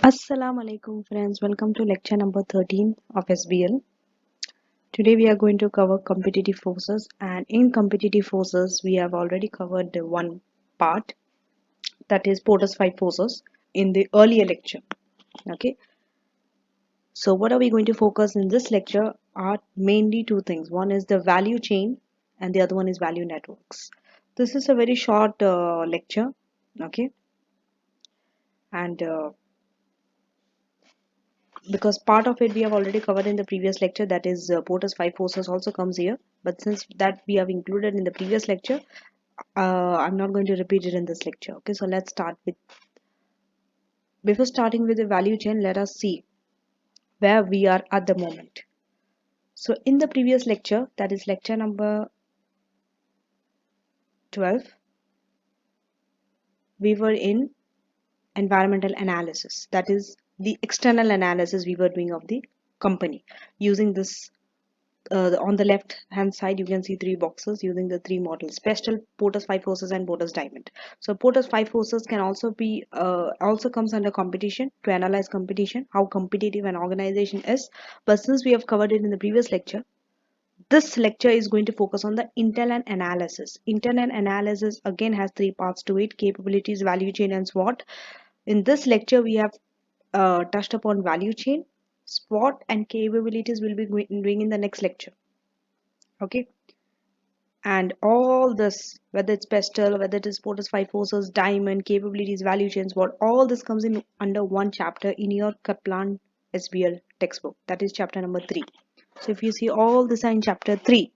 Assalamu alaikum friends, welcome to lecture number 13 of SBL. Today we are going to cover competitive forces, and in competitive forces we have already covered the one part, that is Porter's 5 forces, in the earlier lecture. Okay, so what are we going to focus in this lecture are mainly two things. One is the value chain and the other one is value networks. This is a very short lecture, okay, and because part of it we have already covered in the previous lecture, that is Porter's 5 forces also comes here, but since that we have included in the previous lecture, I'm not going to repeat it in this lecture. Okay, so let's start with, before starting with the value chain, let us see where we are at the moment. So in the previous lecture, that is lecture number 12, we were in environmental analysis, that is the external analysis we were doing of the company using this. On the left hand side you can see three boxes using the three models: special, Porter's 5 forces, and Porter's diamond. So Porter's 5 forces can also be also comes under competition, to analyze competition, how competitive an organization is. But since we have covered it in the previous lecture, this lecture is going to focus on the internal analysis. Internal analysis again has three parts to it: capabilities, value chain, and SWOT. In this lecture we have touched upon value chain. SWOT and capabilities will be doing in the next lecture. Okay, and all this, whether it's pestle, whether it is Porter's 5 forces, diamond, capabilities, value chains, what all this comes in under one chapter in your Kaplan SBL textbook, that is chapter number 3. So if you see, all this are in chapter 3.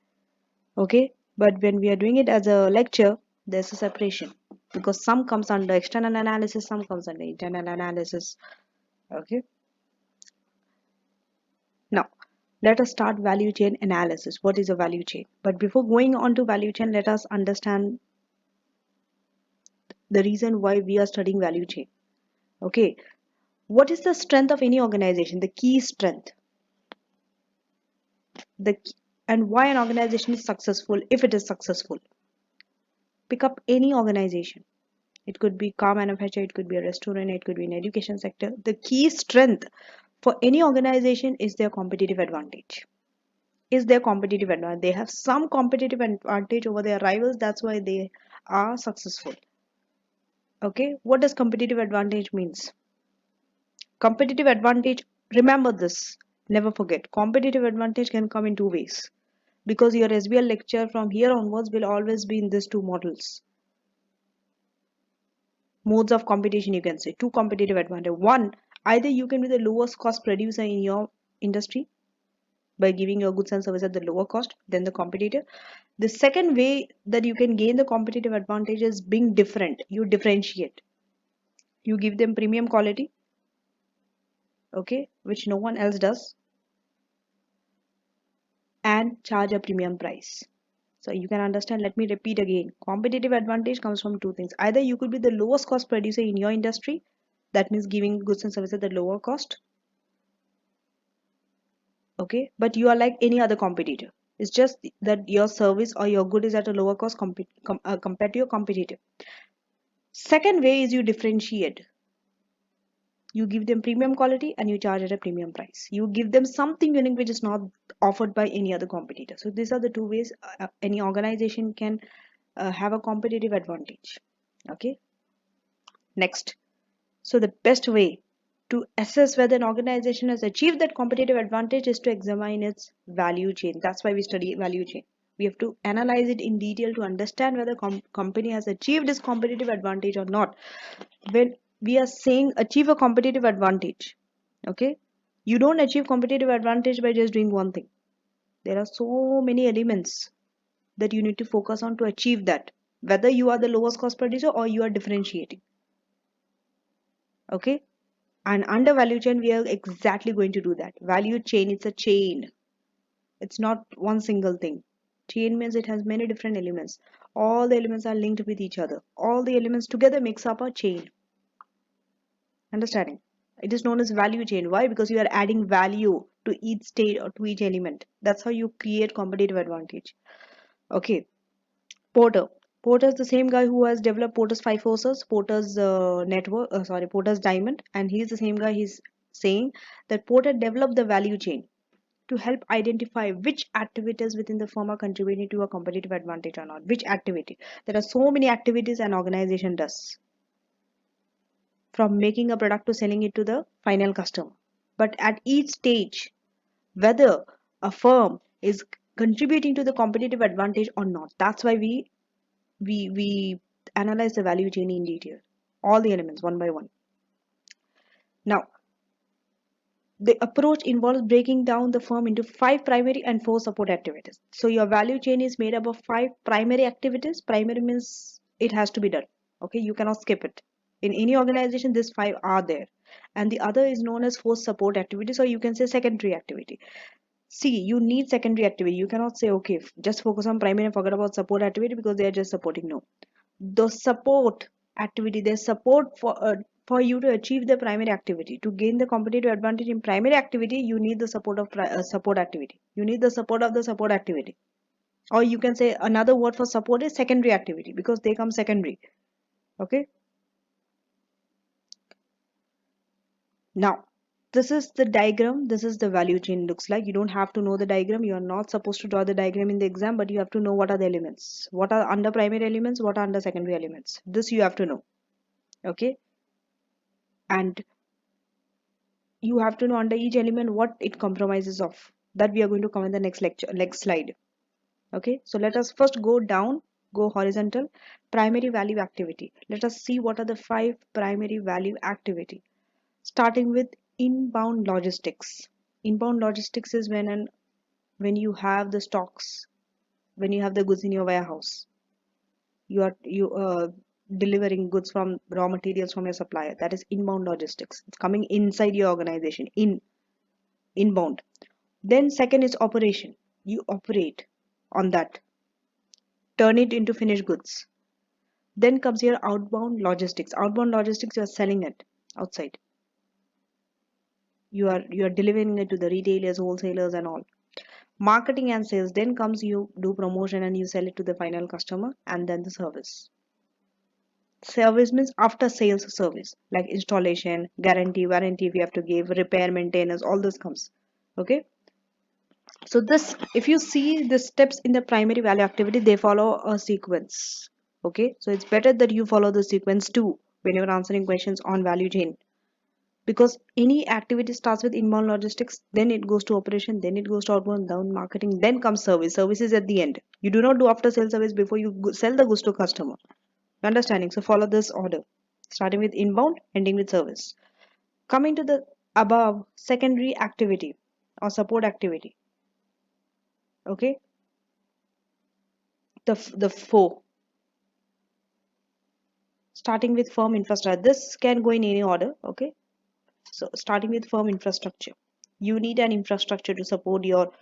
Okay, but when we are doing it as a lecture, there's a separation, because some comes under external analysis, some comes under internal analysis. Okay, now let us start value chain analysis. What is a value chain? But before going on to value chain, let us understand the reason why we are studying value chain. Okay, what is the strength of any organization? The key strength, the and why an organization is successful. If it is successful, pick up any organization. It could be car manufacturer, it could be a restaurant, it could be an education sector. The key strength for any organization is their competitive advantage. Is their competitive advantage? They have some competitive advantage over their rivals. That's why they are successful. Okay, what does competitive advantage means? Competitive advantage, remember this, never forget, competitive advantage can come in two ways, because your SBL lecture from here onwards will always be in these two models. Modes of competition, you can say two competitive advantage. One, either you can be the lowest cost producer in your industry by giving your goods and services at the lower cost than the competitor. The second way that you can gain the competitive advantage is being different. You differentiate, you give them premium quality, okay, which no one else does, and charge a premium price. So you can understand, let me repeat again. Competitive advantage comes from two things. Either you could be the lowest cost producer in your industry, that means giving goods and services at the lower cost. Okay, but you are like any other competitor. It's just that your service or your good is at a lower cost compared to your competitor. Second way is you differentiate. You give them premium quality and you charge at a premium price. You give them something unique which is not offered by any other competitor. So these are the two ways any organization can have a competitive advantage. Okay, next, so the best way to assess whether an organization has achieved that competitive advantage is to examine its value chain. That's why we study value chain. We have to analyze it in detail to understand whether company has achieved its competitive advantage or not. When we are saying achieve a competitive advantage, okay, you don't achieve competitive advantage by just doing one thing. There are so many elements that you need to focus on to achieve that, whether you are the lowest cost producer or you are differentiating. Okay, and under value chain we are exactly going to do that. Value chain, it's a chain, it's not one single thing. Chain means it has many different elements. All the elements are linked with each other. All the elements together makes up a chain. Understanding? It is known as value chain. Why? Because you are adding value to each state or to each element. That's how you create competitive advantage. Okay, Porter. Porter's the same guy who has developed Porter's five forces, Porter's network, Porter's diamond, and he's the same guy. He's saying that Porter developed the value chain to help identify which activities within the firm are contributing to a competitive advantage or not. Which activity? There are so many activities an organization does, from making a product to selling it to the final customer. But at each stage, whether a firm is contributing to the competitive advantage or not, that's why we analyze the value chain in detail, all the elements one by one. Now, the approach involves breaking down the firm into 5 primary and 4 support activities. So your value chain is made up of 5 primary activities. Primary means it has to be done. Okay, you cannot skip it. In any organization, these 5 are there. And the other is known as 4 support activities, or you can say secondary activity. See, you need secondary activity. You cannot say, okay, just focus on primary and forget about support activity because they are just supporting. No, the support activity, there's support for you to achieve the primary activity. To gain the competitive advantage in primary activity, you need the support of support activity. You need the support of the support activity. Or you can say another word for support is secondary activity because they come secondary. Okay. Now, this is the diagram. This is the value chain looks like. You don't have to know the diagram. You are not supposed to draw the diagram in the exam, but you have to know what are the elements. What are under primary elements? What are under secondary elements? This you have to know. Okay. And you have to know under each element what it compromises of. That we are going to cover in the next lecture, next slide. Okay, so let us first go down, go horizontal. Primary value activity. Let us see what are the 5 primary value activity. Starting with inbound logistics. Inbound logistics is when you have the stocks, when you have the goods in your warehouse. You are delivering goods from raw materials from your supplier. That is inbound logistics. It's coming inside your organization, inbound. Then second is operation. You operate on that, turn it into finished goods. Then comes your outbound logistics. Outbound logistics, you are selling it outside. You are delivering it to the retailers, wholesalers, and all. Marketing and sales. Then comes you do promotion and you sell it to the final customer, and then the service. Service means after sales service like installation, guarantee, warranty if you have to give, repair, maintenance, all this comes. Okay. So this, if you see the steps in the primary value activity, they follow a sequence. Okay, so it's better that you follow the sequence too when you're answering questions on value chain. Because any activity starts with inbound logistics, then it goes to operation, then it goes to outbound, down marketing, then comes service. Service is at the end. You do not do after sales service before you sell the goods to customer. Understanding? So follow this order, starting with inbound, ending with service. Coming to the above secondary activity or support activity. Okay, the 4, starting with firm infrastructure. This can go in any order. Okay, so starting with firm infrastructure, you need an infrastructure to support your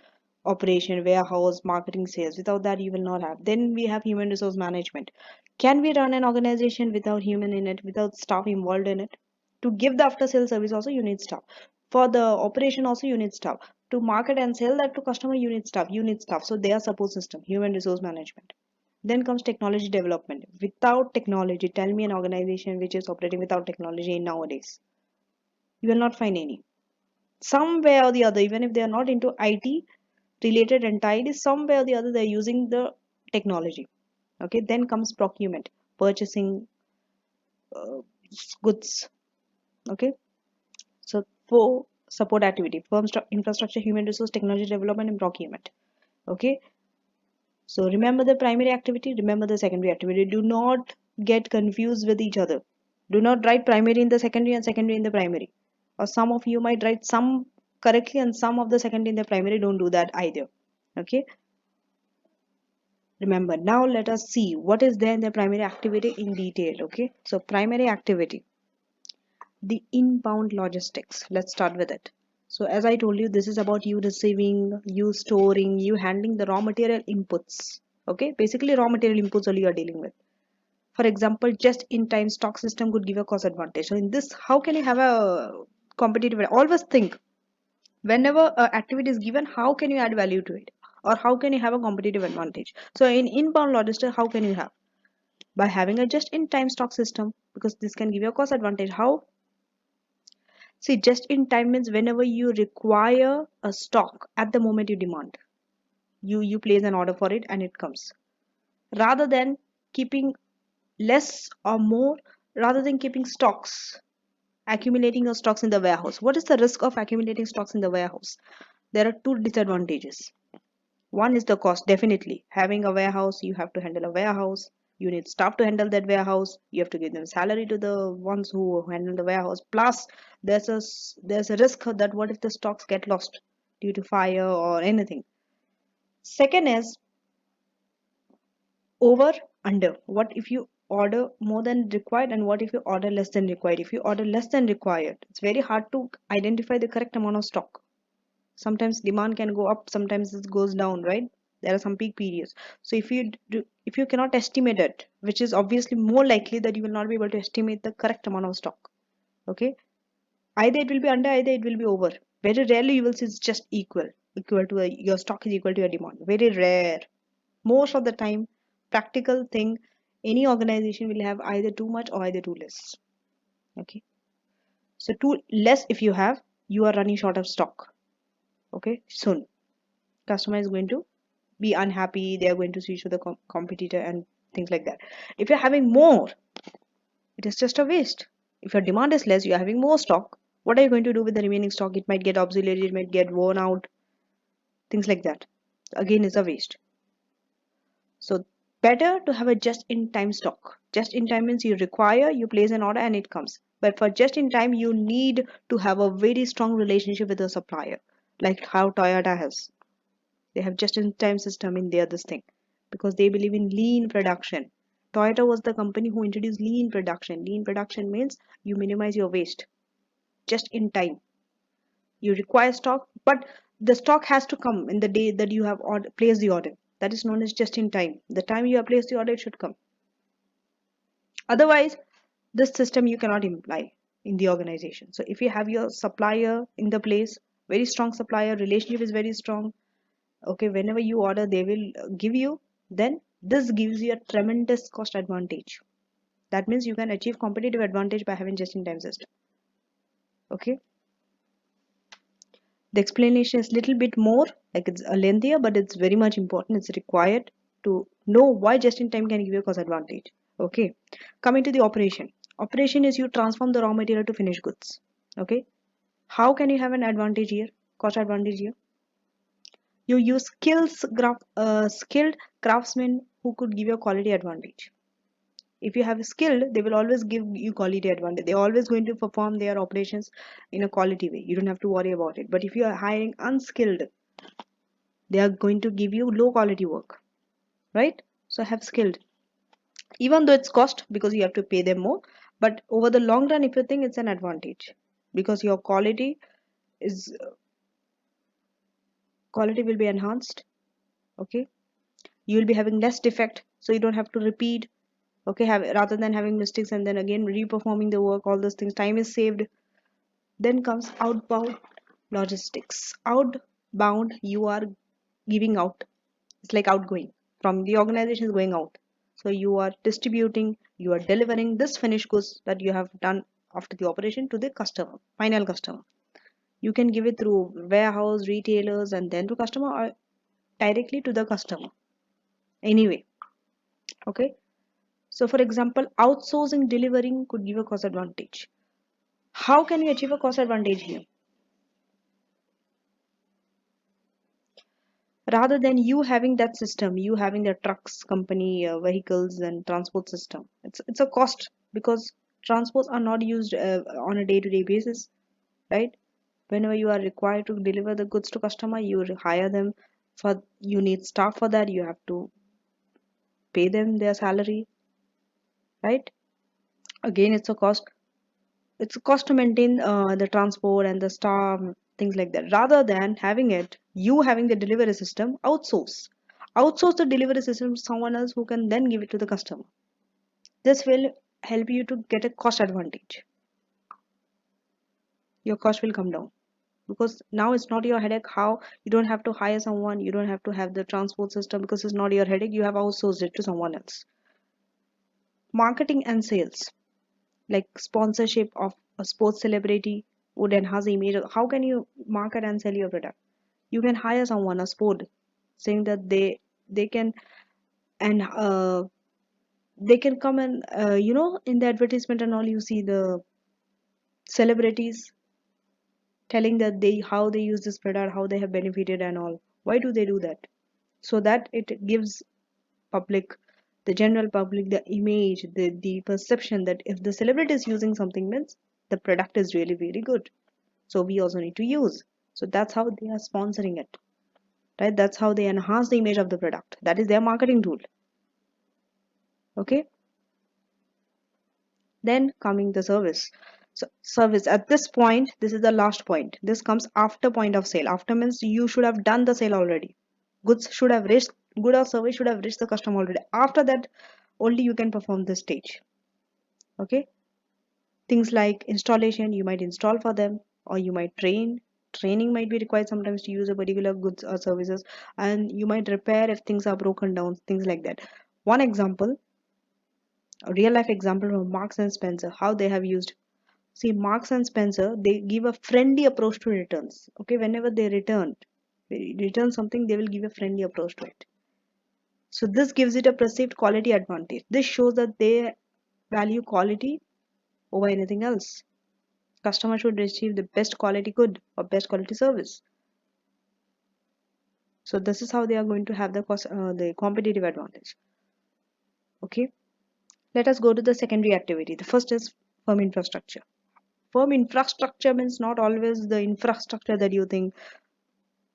operation, warehouse, marketing, sales. Without that you will not have. Then we have human resource management. Can we run an organization without human in it, without staff involved in it? To give the after sales service also you need staff. For the operation also you need staff. To market and sell that to customer you need staff. So they are support system, human resource management. Then comes technology development. Without technology, tell me an organization which is operating without technology nowadays. You will not find any. Somewhere or the other, even if they are not into IT related entirely, somewhere or the other they're using the technology. Okay, then comes procurement, purchasing uh, goods. Okay, so 4 support activity: firm infrastructure, human resource, technology development, and procurement. Okay, so remember the primary activity, remember the secondary activity. Do not get confused with each other. Do not write primary in the secondary and secondary in the primary. Or some of you might write some correctly and some of the secondary in the primary. Don't do that either. Okay. Remember, now let us see what is there in the primary activity in detail. Okay. So primary activity, the inbound logistics. Let's start with it. So as I told you, this is about you receiving, you storing, you handling the raw material inputs. Okay, basically raw material inputs only you are dealing with. For example, just in time stock system could give a cost advantage. So in this, how can you have a competitive? Always think whenever activity is given, how can you add value to it, or how can you have a competitive advantage? So in inbound logistics, how can you have? By having a just-in-time stock system, because this can give you a cost advantage. How? See, just-in-time means whenever you require a stock at the moment you demand, you place an order for it and it comes. Rather than keeping less or more, rather than keeping stocks, accumulating your stocks in the warehouse. What is the risk of accumulating stocks in the warehouse? There are two disadvantages. One is the cost, definitely. Having a warehouse, you have to handle a warehouse. You need staff to handle that warehouse. You have to give them salary to the ones who handle the warehouse. Plus, there's a risk that what if the stocks get lost due to fire or anything. Second is over under. What if you order more than required, and what if you order less than required? If you order less than required, it's very hard to identify the correct amount of stock. Sometimes demand can go up, sometimes it goes down, right? There are some peak periods. So if you cannot estimate it, which is obviously more likely that you will not be able to estimate the correct amount of stock. Okay, either it will be under, either it will be over. Very rarely you will see it's just equal to your stock is equal to your demand. Very rare. Most of the time, practical thing, any organization will have either too much or either too less. Okay, so too less if you have, you are running short of stock. Okay, soon customer is going to be unhappy, they are going to switch to the competitor and things like that. If you're having more, it is just a waste. If your demand is less, you're having more stock, what are you going to do with the remaining stock? It might get obsolete, it might get worn out, things like that. Again, it's a waste. So better to have a just in time stock. Just in time means you require, you place an order and it comes. But for just in time, you need to have a very strong relationship with the supplier, like how Toyota has. They have just in time system in their this thing because they believe in lean production. Toyota was the company who introduced lean production. Lean production means you minimize your waste just in time. You require stock, but the stock has to come in the day that you have placed the order. That is known as just in time. The time you have placed the order, it should come. Otherwise, this system you cannot imply in the organization. So if you have your supplier in the place, very strong supplier, relationship is very strong. Okay, whenever you order, they will give you, then this gives you a tremendous cost advantage. That means you can achieve competitive advantage by having just-in-time system. Okay, the explanation is little bit more, like it's a lengthier, but it's very much important. It's required to know why just-in-time can give you a cost advantage. Okay, coming to the operation. Operation is you transform the raw material to finished goods. Okay, how can you have an advantage here, cost advantage here? You use skilled craftsmen who could give you a quality advantage. If you have skilled, they will always give you quality advantage. They're always going to perform their operations in a quality way. You don't have to worry about it. But if you are hiring unskilled, they are going to give you low quality work, right? So have skilled, even though it's cost because you have to pay them more. But over the long run, if you think, it's an advantage because your quality will be enhanced. Okay, you will be having less defect, so you don't have to repeat. Okay, rather than having mistakes and then again reperforming the work, all those things, time is saved. Then comes outbound logistics. Outbound, you are giving out. It's like outgoing from the organization is going out. So you are distributing, you are delivering this finished goods that you have done after the operation to the customer, final customer. You can give it through warehouse, retailers, and then to customer or directly to the customer. Anyway, okay. So for example, outsourcing delivering could give a cost advantage. How can you achieve a cost advantage here? Rather than you having that system, you having the trucks company, vehicles and transport system, it's a cost because transports are not used on a day-to-day basis, right? Whenever you are required to deliver the goods to customer, you hire them for, you need staff for that, you have to pay them their salary, right? Again, it's a cost to maintain the transport and the staff, things like that. Rather than having it, you having the delivery system, outsource the delivery system to someone else who can then give it to the customer. This will help you to get a cost advantage. Your cost will come down because now it's not your headache. How you don't have to hire someone, you don't have to have the transport system because it's not your headache, you have outsourced it to someone else. Marketing and sales, like sponsorship of a sports celebrity would enhance the image. How can you market and sell your product? You can hire someone, a sport, saying that they can, and they can come and in the advertisement and all, you see the celebrities telling that they how they use this product, how they have benefited and all. Why do they do that? So that it gives public, the general public, the image, the perception that if the celebrity is using something, means the product is really really good, so we also need to use. So that's how they are sponsoring it, right? That's how they enhance the image of the product. That is their marketing tool. Okay. Then coming the service. So service, at this point, this is the last point. This comes after point of sale. After means you should have done the sale already. Goods should have reached, good or service should have reached the customer already. After that, only you can perform this stage. Okay. Things like installation, you might install for them, or you might train. Training might be required sometimes to use a particular goods or services, and you might repair if things are broken down, things like that. One example, a real life example from Marks and Spencer, how they have used. See, Marks and Spencer, they give a friendly approach to returns. Okay, whenever they return something, they will give a friendly approach to it. So this gives it a perceived quality advantage. This shows that they value quality over anything else. Customer should receive the best quality good or best quality service. So this is how they are going to have the competitive advantage. Okay, let us go to the secondary activity. The first is firm infrastructure. Firm infrastructure means not always the infrastructure that you think,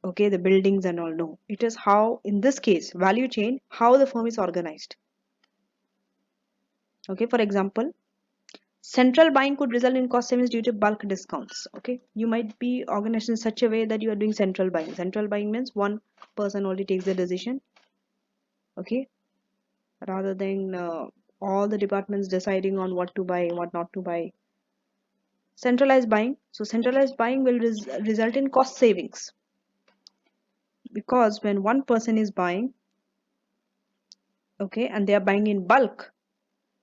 okay, the buildings and all. No, it is how, in this case, value chain, how the firm is organized. Okay, for example, central buying could result in cost savings due to bulk discounts. Okay, you might be organized in such a way that you are doing central buying. Central buying means one person only takes the decision. Okay, rather than all the departments deciding on what to buy, what not to buy. Centralized buying. So centralized buying will result in cost savings, because when one person is buying, okay, and they are buying in bulk,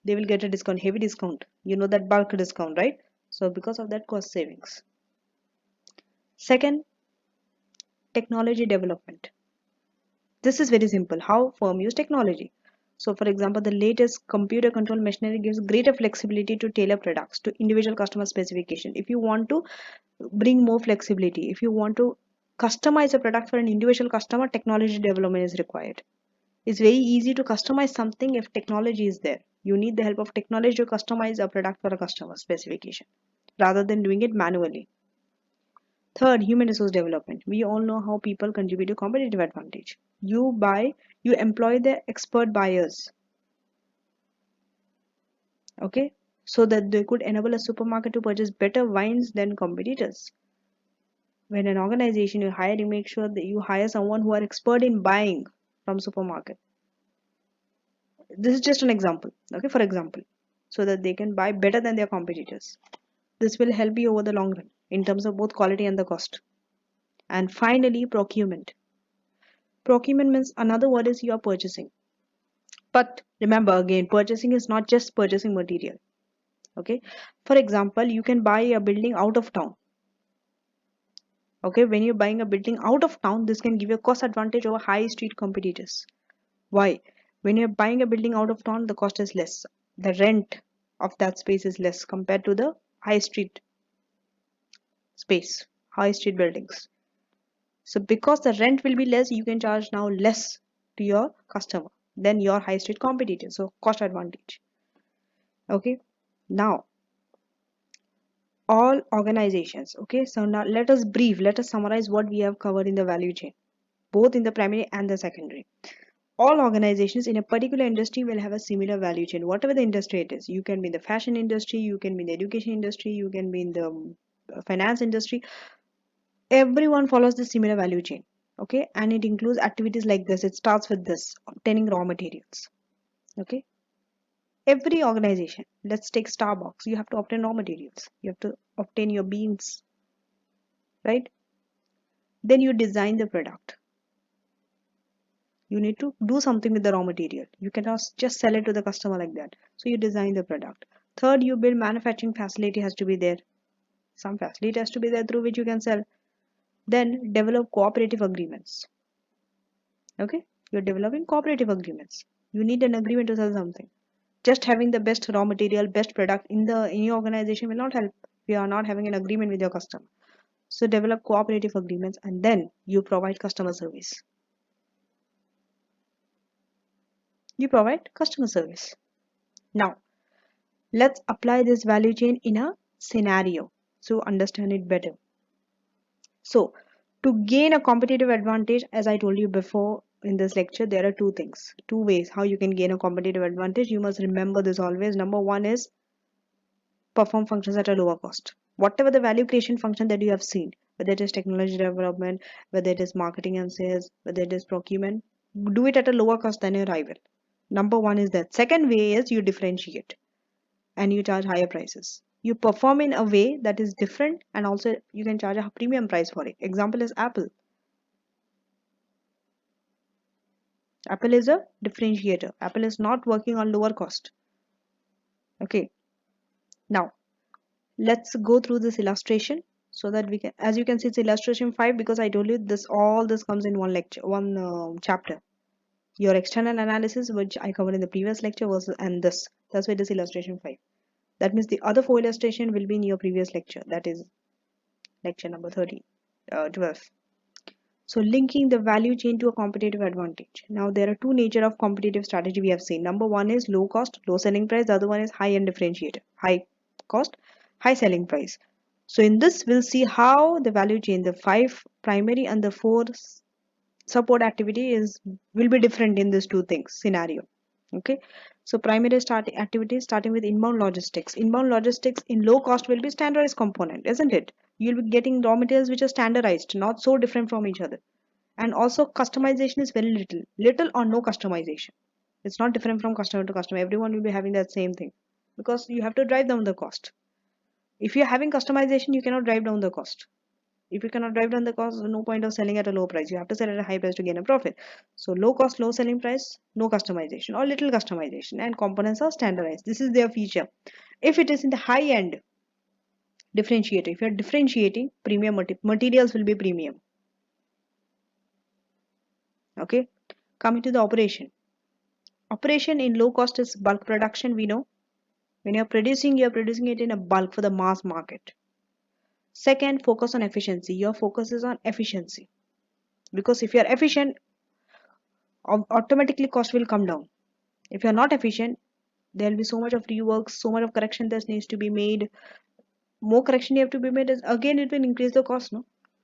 they will get a discount, heavy discount. You know that bulk discount, right? So because of that, cost savings. Second, technology development. This is very simple. How firm use technology. So for example, the latest computer control machinery gives greater flexibility to tailor products to individual customer specification. If you want to bring more flexibility, if you want to customize a product for an individual customer, technology development is required. It's very easy to customize something if technology is there. You need the help of technology to customize a product for a customer specification rather than doing it manually. Third, human resource development. We all know how people contribute to competitive advantage. You employ the expert buyers, okay, so that they could enable a supermarket to purchase better wines than competitors. When an organization you hire, you make sure that you hire someone who are expert in buying from supermarket. This is just an example, okay, for example, so that they can buy better than their competitors. This will help you over the long run in terms of both quality and the cost. And finally, procurement. Procurement means, another word is, you are purchasing. But remember, again, purchasing is not just purchasing material. Okay. For example, you can buy a building out of town. Okay. When you're buying a building out of town, this can give you a cost advantage over high street competitors. Why? When you're buying a building out of town, the cost is less. The rent of that space is less compared to the high street space, high street buildings. So because the rent will be less, you can charge now less to your customer than your high street competitor. So cost advantage. Okay. Now all organizations. Okay. So now let us summarize what we have covered in the value chain, both in the primary and the secondary. All organizations in a particular industry will have a similar value chain, whatever the industry it is. You can be in the fashion industry, you can be in the education industry, you can be in the finance industry. Everyone follows the similar value chain. Okay, and it includes activities like this. It starts with this: obtaining raw materials. Okay, every organization, let's take Starbucks, you have to obtain raw materials, you have to obtain your beans, right? Then you design the product, You need to do something with the raw material. You cannot just sell it to the customer like that. So you design the product. Third, you build manufacturing facility has to be there. Some facility has to be there through which you can sell. Then develop cooperative agreements. Okay, you're developing cooperative agreements. You need an agreement to sell something. Just having the best raw material, best product in your organization will not help if you are not having an agreement with your customer. So develop cooperative agreements, and then you provide customer service. You provide customer service. Now, let's apply this value chain in a scenario to understand it better. So, to gain a competitive advantage, as I told you before in this lecture, there are two ways how you can gain a competitive advantage. You must remember this always. Number one is perform functions at a lower cost. Whatever the value creation function that you have seen, whether it is technology development, whether it is marketing and sales, whether it is procurement, do it at a lower cost than your rival. Number one is that. Second way is you differentiate and you charge higher prices. You perform in a way that is different, and also you can charge a premium price for it. Example is Apple. Apple is a differentiator. Apple is not working on lower cost. Okay. Now let's go through this illustration so that we can, as you can see, it's illustration 5 because I told you this, all this comes in one lecture, one chapter. Your external analysis, which I covered in the previous lecture, was, and that's why this illustration 5. That means the other 4 illustration will be in your previous lecture, that is lecture number 12. So linking the value chain to a competitive advantage. Now there are two nature of competitive strategy we have seen. Number one is low cost, low selling price. The other one is high end differentiator, high cost, high selling price. So in this, we'll see how the value chain, the 5 primary and the 4 support activity will be different in these two things scenario. Okay, so primary activities starting with inbound logistics. Inbound logistics in low cost will be standardized component, isn't it? You'll be getting raw materials which are standardized, not so different from each other. And also customization is very little or no customization. It's not different from customer to customer. Everyone will be having that same thing because you have to drive down the cost. If you're having customization, you cannot drive down the cost. If you cannot drive down the cost, there's no point of selling at a low price. You have to sell at a high price to gain a profit. So low cost, low selling price, no customization or little customization, and components are standardized. This is their feature. If it is in the high end differentiator, if you're differentiating, premium materials will be premium. Okay, coming to the operation. Operation in low cost is bulk production. We know when you're producing it in a bulk for the mass market. Second, focus on efficiency. Your focus is on efficiency because if you're efficient, automatically cost will come down. If you're not efficient, there will be so much of rework, so much of correction that needs to be made. More correction you have to be made is again it will increase the cost, no?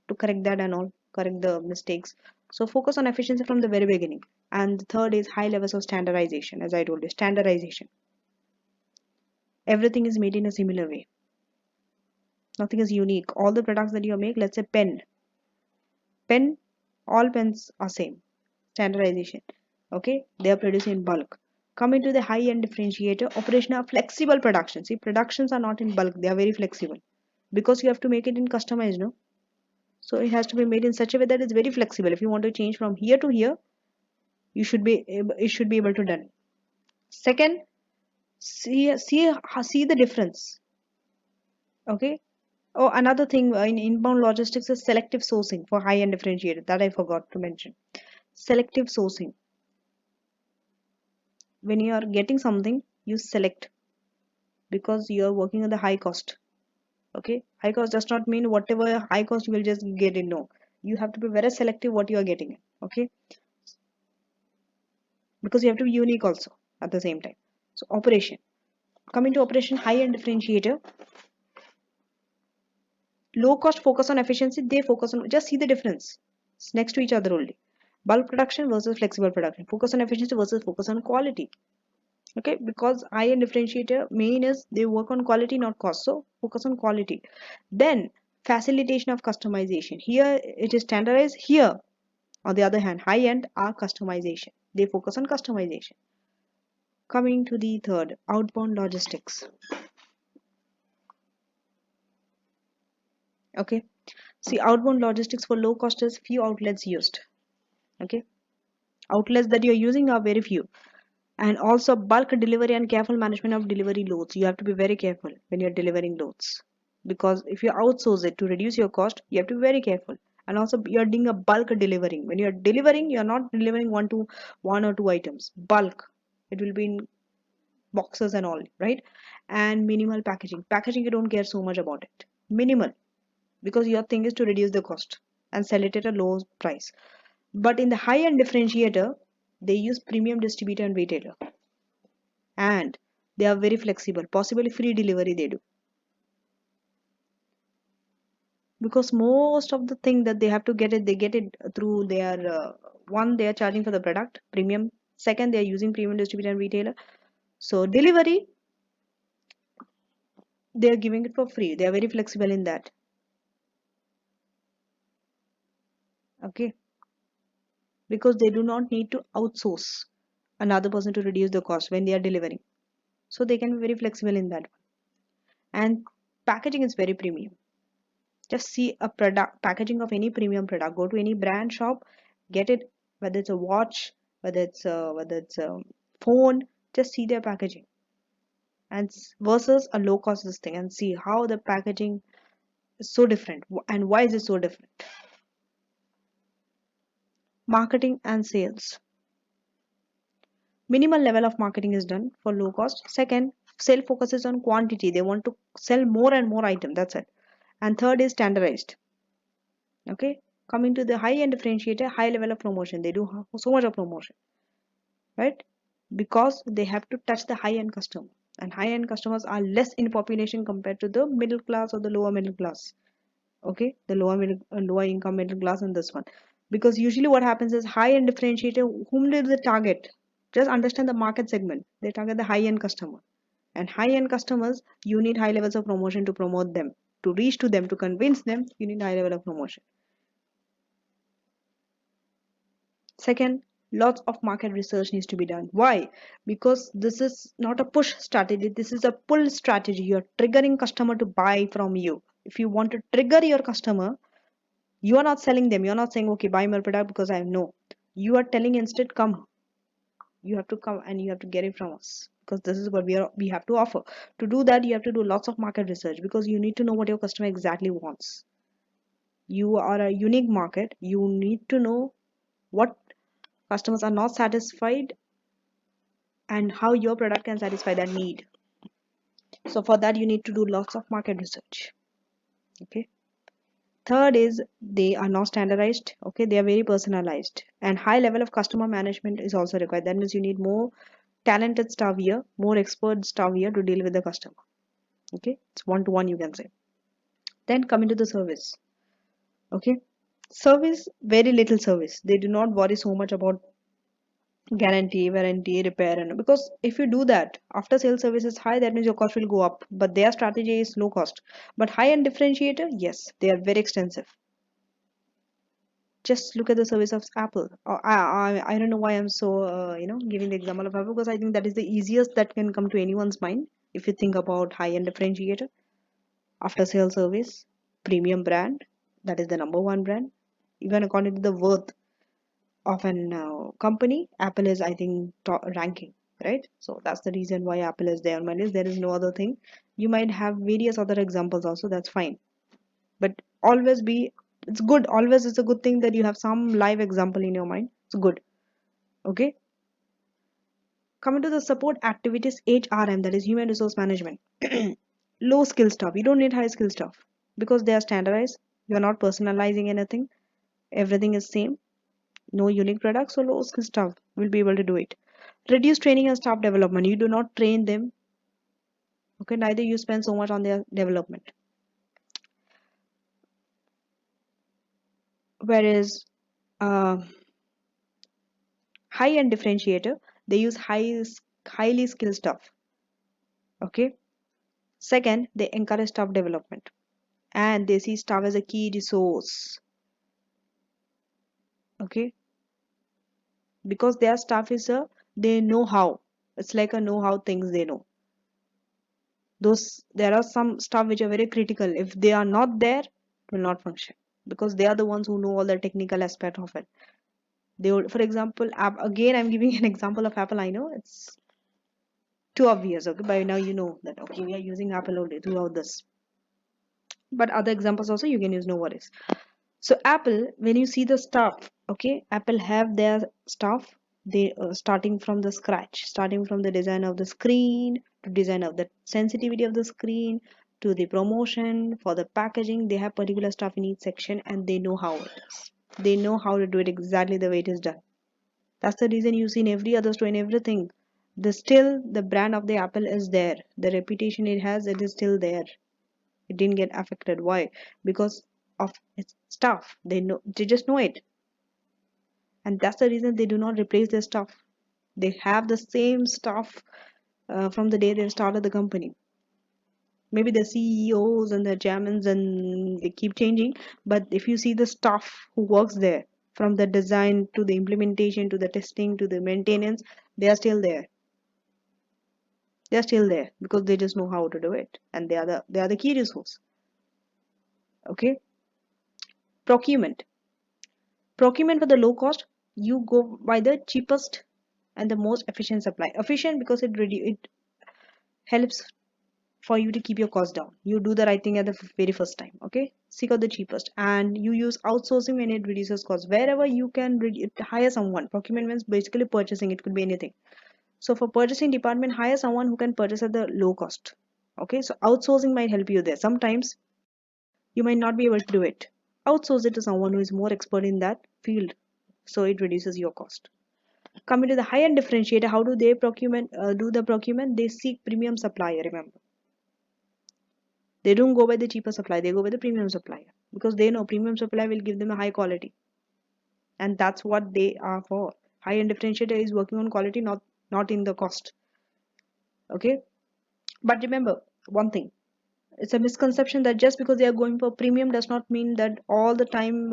To correct that and all, correct the mistakes. So focus on efficiency from the very beginning. And the third is high levels of standardization. As I told you, standardization. Everything is made in a similar way. Nothing is unique. All the products that you make, let's say pen, all pens are same. Standardization. Okay, they are produced in bulk. Coming to the high-end differentiator, operational flexible production. See, productions are not in bulk; they are very flexible because you have to make it in customized, no? So it has to be made in such a way that it's very flexible. If you want to change from here to here, it should be able to done. Second, see the difference. Okay. Oh, another thing in inbound logistics is selective sourcing for high-end differentiator that I forgot to mention. Selective sourcing. When you are getting something, you select because you are working on the high cost. Okay, high cost does not mean whatever high cost you will just get it. No, you have to be very selective what you are getting. Okay, because you have to be unique also at the same time. So operation. Coming to operation, high-end differentiator. Low cost focus on efficiency. They focus on, just see the difference. It's next to each other only. Bulk production versus flexible production. Focus on efficiency versus focus on quality. Okay, because high-end differentiator main is they work on quality, not cost. So focus on quality. Then facilitation of customization. Here it is standardized. Here, on the other hand, high-end are customization. They focus on customization. Coming to the third, outbound logistics. Okay, see, outbound logistics for low cost is few outlets used. Okay, outlets that you're using are very few. And also bulk delivery and careful management of delivery loads. You have to be very careful when you're delivering loads, because if you outsource it to reduce your cost, you have to be very careful. And also you're doing a bulk delivering. When you're delivering, you're not delivering one or two items. Bulk. It will be in boxes and all, right? And minimal packaging. Packaging, you don't care so much about it. Minimal, because your thing is to reduce the cost and sell it at a low price. But in the high-end differentiator, they use premium distributor and retailer, and they are very flexible. Possibly free delivery they do, because most of the thing that they have to get it, they get it through their one, they are charging for the product premium. Second, they are using premium distributor and retailer. So delivery, they are giving it for free. They are very flexible in that. Okay, because they do not need to outsource another person to reduce the cost when they are delivering. So they can be very flexible in that. And packaging is very premium. Just see a product packaging of any premium product. Go to any brand shop, get it, whether it's a watch, whether it's a phone. Just see their packaging and versus a low cost this thing, and see how the packaging is so different and why is it so different. Marketing and sales. Minimal level of marketing is done for low cost. Second, sale focuses on quantity. They want to sell more and more items. That's it. And third is standardized. Okay, coming to the high end differentiator, high level of promotion. They do so much of promotion, right? Because they have to touch the high end customer, and high end customers are less in population compared to the middle class or the lower middle class. Okay, the lower income middle class and this one. Because usually what happens is high end differentiator, whom do they target? Just understand the market segment. They target the high end customer, and high end customers, you need high levels of promotion to promote them, to reach to them, to convince them. You need high level of promotion. Second, lots of market research needs to be done. Why? Because this is not a push strategy, this is a pull strategy. You're triggering customer to buy from you. If you want to trigger your customer, you are not selling them. You're not saying, okay, buy my product because I know. You are telling instead, come. You have to come and you have to get it from us, because this is what we have to offer. To do that, you have to do lots of market research, because you need to know what your customer exactly wants. You are a unique market. You need to know what customers are not satisfied and how your product can satisfy that need. So for that, you need to do lots of market research. Okay. Third is they are not standardized. Okay, they are very personalized, and high level of customer management is also required. That means you need more talented staff here, more expert staff here to deal with the customer. Okay, it's one to one, you can say. Then coming to the service. Okay, service, very little service. They do not worry so much about guarantee, warranty, repair, and because if you do that, after sales service is high, that means your cost will go up. But their strategy is low cost. But high end differentiator, yes, they are very extensive. Just look at the service of Apple. I don't know why I'm so giving the example of Apple, because I think that is the easiest that can come to anyone's mind. If you think about high end differentiator, after sales service, premium brand, that is the number one brand. Even according to the worth of an company, Apple is, I think, top ranking, right? So that's the reason why Apple is there on my list. There is no other thing. You might have various other examples also, that's fine. But always be, it's good, always it's a good thing that you have some live example in your mind. It's good. Okay. Coming to the support activities, HRM, that is human resource management. Low skill stuff. You don't need high skill stuff, because they are standardized. You're not personalizing anything. Everything is same. No unique products, so low skill staff will be able to do it. Reduce training and staff development. You do not train them. Okay, neither you spend so much on their development. Whereas high end differentiator, they use highly skilled staff. Okay. Second, they encourage staff development, and they see staff as a key resource. Okay, because their staff is a, they know how. It's like a know how things they know. Those, there are some staff which are very critical. If they are not there, it will not function, because they are the ones who know all the technical aspect of it. They would, for example, again, I'm giving an example of Apple. I know it's too obvious. Okay, by now you know that. Okay, we are using Apple only throughout this. But other examples also you can use. No worries. So Apple, when you see the stuff, okay, Apple have their stuff. They starting from the scratch, starting from the design of the screen to design of the sensitivity of the screen to the promotion for the packaging. They have particular stuff in each section, and they know how it is. They know how to do it exactly the way it is done. That's the reason you see in every other store in everything. The still the brand of the Apple is there. The reputation it has, it is still there. It didn't get affected. Why? Because of its stuff. They know, they just know it. And that's the reason they do not replace their stuff. They have the same stuff from the day they started the company. Maybe the CEOs and the chairmans and they keep changing, but if you see the staff who works there, from the design to the implementation to the testing to the maintenance, they are still there. They are still there because they just know how to do it, and they are the key resource. Okay, procurement. Procurement for the low cost, you go by the cheapest and the most efficient supply. Efficient because it helps for you to keep your cost down. You do the right thing at the very first time. Okay, seek out the cheapest, and you use outsourcing when it reduces cost. Wherever you can hire someone. Procurement means basically purchasing. It could be anything. So for purchasing department, hire someone who can purchase at the low cost. Okay, so outsourcing might help you there. Sometimes you might not be able to do it. Outsource it to someone who is more expert in that field, so it reduces your cost. Coming to the high-end differentiator, how do they do the procurement? They seek premium supplier. Remember, they don't go by the cheaper supply; they go by the premium supplier because they know premium supply will give them a high quality, and that's what they are for. High-end differentiator is working on quality, not in the cost. Okay, but remember one thing: it's a misconception that just because they are going for premium does not mean that all the time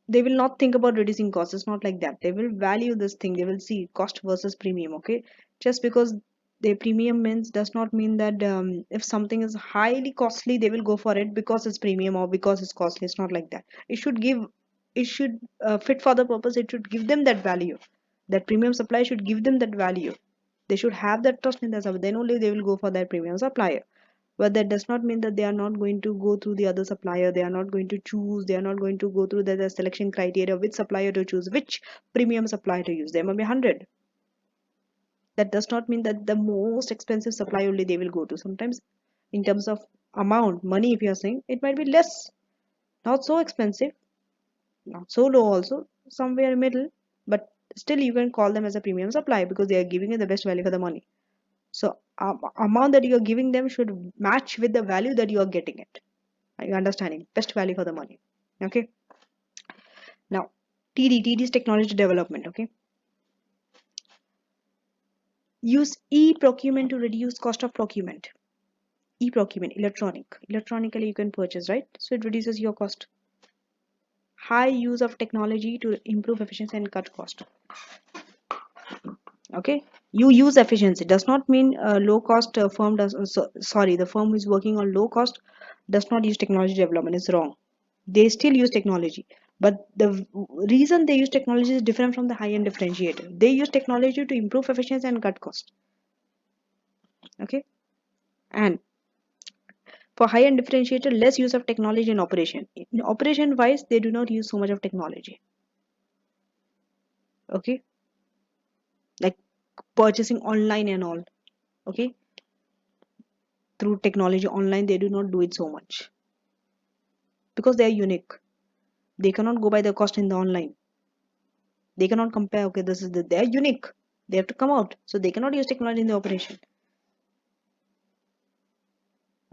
they will not think about reducing costs. It's not like that. They will value this thing. They will see cost versus premium. Okay, just because the premium means does not mean that if something is highly costly they will go for it because it's premium or because it's costly. It's not like that. It should fit for the purpose. It should give them that value. That premium supply should give them that value. They should have that trust in their supply. Then only they will go for that premium supplier. But that does not mean that they are not going to go through the other supplier. They are not going to choose. They are not going to go through the selection criteria, which supplier to choose, which premium supplier to use. There may be 100. That does not mean that the most expensive supply only they will go to. Sometimes, in terms of amount, money, if you are saying, it might be less, not so expensive, not so low also, somewhere in middle, but still you can call them as a premium supplier because they are giving you the best value for the money. So amount that you are giving them should match with the value that you are getting it. Are you understanding? Best value for the money. Okay. Now, TD is technology development. Okay. Use e-procurement to reduce cost of procurement. E-procurement, electronically you can purchase, right? So it reduces your cost. High use of technology to improve efficiency and cut cost. Okay, you use efficiency does not mean low cost firm does sorry, the firm who is working on low cost does not use technology development. Is wrong. They still use technology, but the reason they use technology is different from the high end differentiator. They use technology to improve efficiency and cut cost. Okay, and for high end differentiator, less use of technology in operation. In operation wise, they do not use so much of technology. Okay, like purchasing online and all. Okay, through technology online, they do not do it so much because they are unique. They cannot go by the cost in the online. They cannot compare. Okay, they are unique. They have to come out, so they cannot use technology in the operation.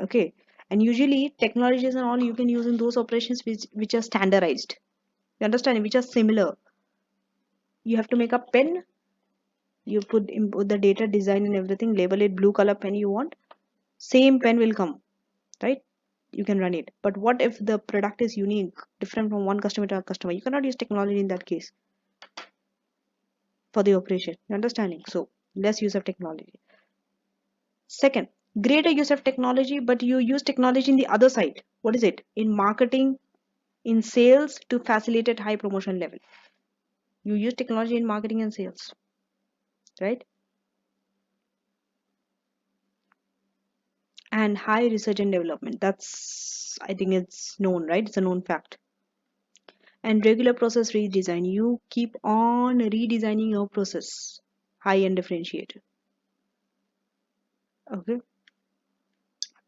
Okay, and usually technologies and all you can use in those operations which are standardized. You understand? Which are similar. You have to make a pen. You input the data, design and everything. Label it blue color pen you want. Same pen will come, right? You can run it. But what if the product is unique, different from one customer to a customer? You cannot use technology in that case for the operation. You understanding? So less use of technology. Second, greater use of technology, but you use technology in the other side. What is it? In marketing, in sales to facilitate high promotion level. You use technology in marketing and sales, right? And high research and development. That's, I think it's known, right? It's a known fact. And regular process redesign. You keep on redesigning your process. High and differentiated. Okay.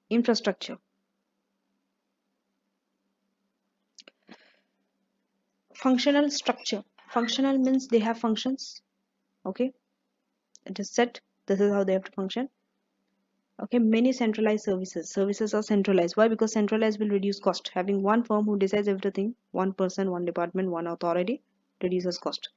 Infrastructure. Functional structure. Functional means they have functions. Okay. It is set. This is how they have to function. Okay, many centralized services. Services are centralized. Why? Because centralized will reduce cost. Having one firm who decides everything, one person, one department, one authority, reduces cost.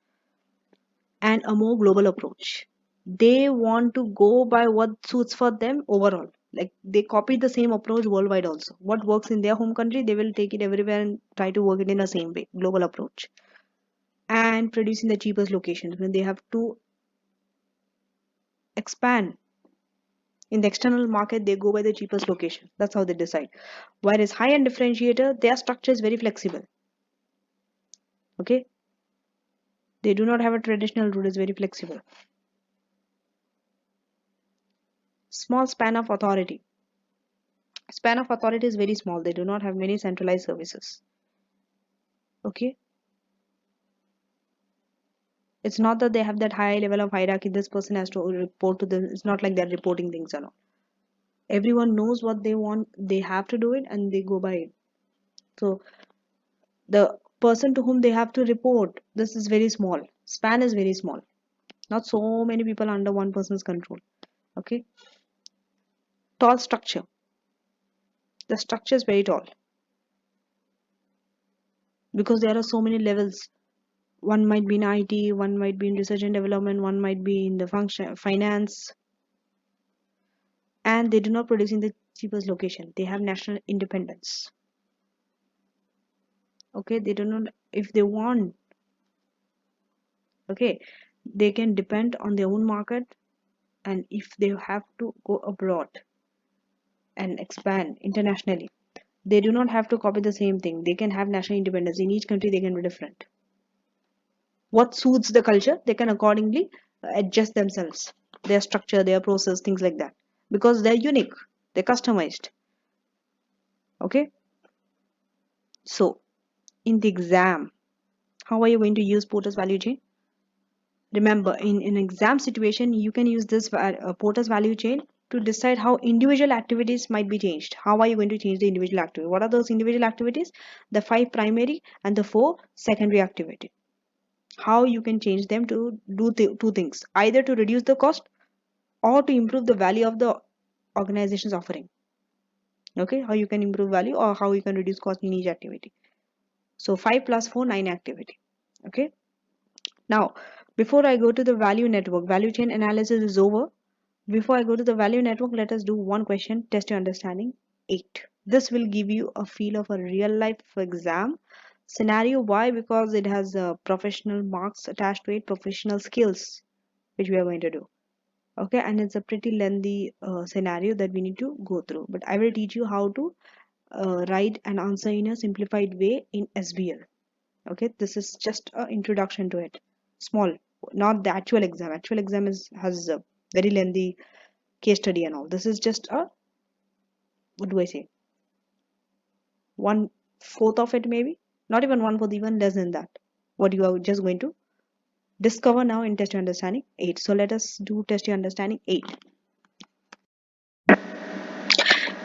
And a more global approach. They want to go by what suits for them overall. Like they copy the same approach worldwide also. What works in their home country, they will take it everywhere and try to work it in the same way. Global approach. And producing the cheapest locations when they have to expand in the external market, they go by the cheapest location. That's how they decide. Whereas high-end differentiator, their structure is very flexible. Okay, they do not have a traditional route. It's very flexible. Small span of authority. Span of authority is very small. They do not have many centralized services. Okay, it's not that they have that high level of hierarchy. This person has to report to them. It's not like they're reporting things or not. Everyone knows what they want. They have to do it, and they go by it. So the person to whom they have to report, this is very small. Span is very small. Not so many people under one person's control. Okay. Tall structure. The structure is very tall because there are so many levels. One might be in IT, one might be in research and development, one might be in the function finance, and they do not produce in the cheapest location. They have national independence. Okay, they do not, if they want, okay, they can depend on their own market, and if they have to go abroad and expand internationally, they do not have to copy the same thing. They can have national independence. In each country, they can be different. What suits the culture, they can accordingly adjust themselves, their structure, their process, things like that, because they're unique, they're customized. Okay, so in the exam, how are you going to use Porter's value chain? Remember, in an exam situation, you can use this Porter's value chain to decide how individual activities might be changed. How are you going to change the individual activity? What are those individual activities? The 5 primary and the 4 secondary activity. How you can change them to do two things, either to reduce the cost or to improve the value of the organization's offering. Okay, how you can improve value or how you can reduce cost in each activity. So 5 plus 4, 9 activity. Okay, now before I go to the value network, value chain analysis is over. Before I go to the value network, let us do one question, test your understanding 8. This will give you a feel of a real life exam scenario. Why? Because it has professional marks attached to it, professional skills which we are going to do. Okay, and it's a pretty lengthy scenario that we need to go through, but I will teach you how to write an answer in a simplified way in SBL. Okay, this is just an introduction to it, small, not the actual exam has a very lengthy case study and all. This is just a, what do I say, 1/4 of it, maybe not even 1/4, even less than that, what you are just going to discover now in test your understanding 8. So let us do test your understanding 8.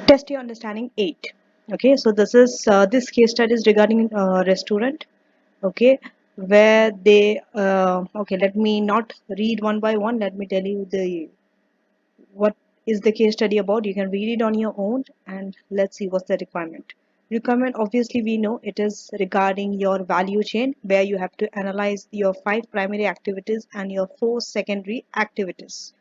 Test your understanding 8. Okay, so this is this case study is regarding restaurant. Okay, where they okay, let me not read one by one, let me tell you the what is the case study about. You can read it on your own, and let's see what's the requirement. Obviously we know it is regarding your value chain, where you have to analyze your 5 primary activities and your 4 secondary activities,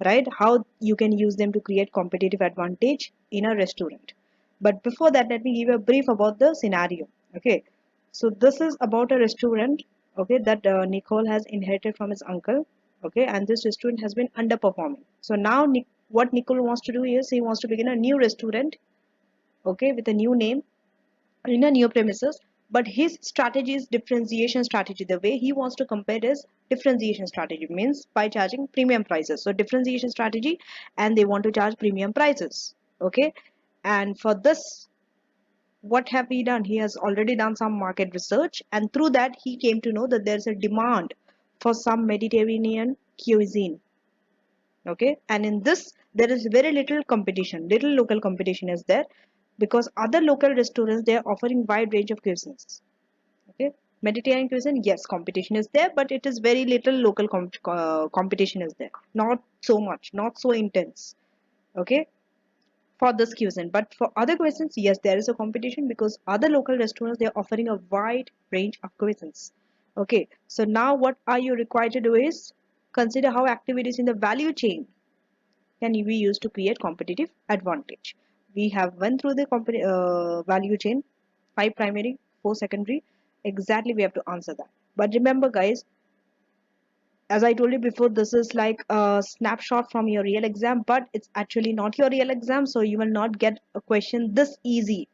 right? How you can use them to create competitive advantage in a restaurant. But before that, let me give a brief about the scenario. Okay, so this is about a restaurant, okay, that Nicole has inherited from his uncle. Okay, and this restaurant has been underperforming. So now what Nicole wants to do is he wants to begin a new restaurant, okay, with a new name in a new premises, But his strategy is differentiation strategy. The way he wants to compare is differentiation strategy, means by charging premium prices. So differentiation strategy, and they want to charge premium prices. Okay, and for this, what have he done? He has already done some market research, and through that he came to know that there's a demand for some Mediterranean cuisine. Okay, and in this there is very little competition, little local competition is there, because other local restaurants, they are offering wide range of cuisines. Okay, Mediterranean cuisine, yes, competition is there, but it is very little local competition is there, not so much, not so intense. Okay, for this cuisine, but for other cuisines, yes, there is a competition, because other local restaurants, they are offering a wide range of cuisines. Okay, so now what are you required to do is consider how activities in the value chain can be used to create competitive advantage. We have went through the value chain, 5 primary, 4 secondary. Exactly, we have to answer that. But remember, guys, as I told you before, this is like a snapshot from your real exam, but it's actually not your real exam, so you will not get a question this easy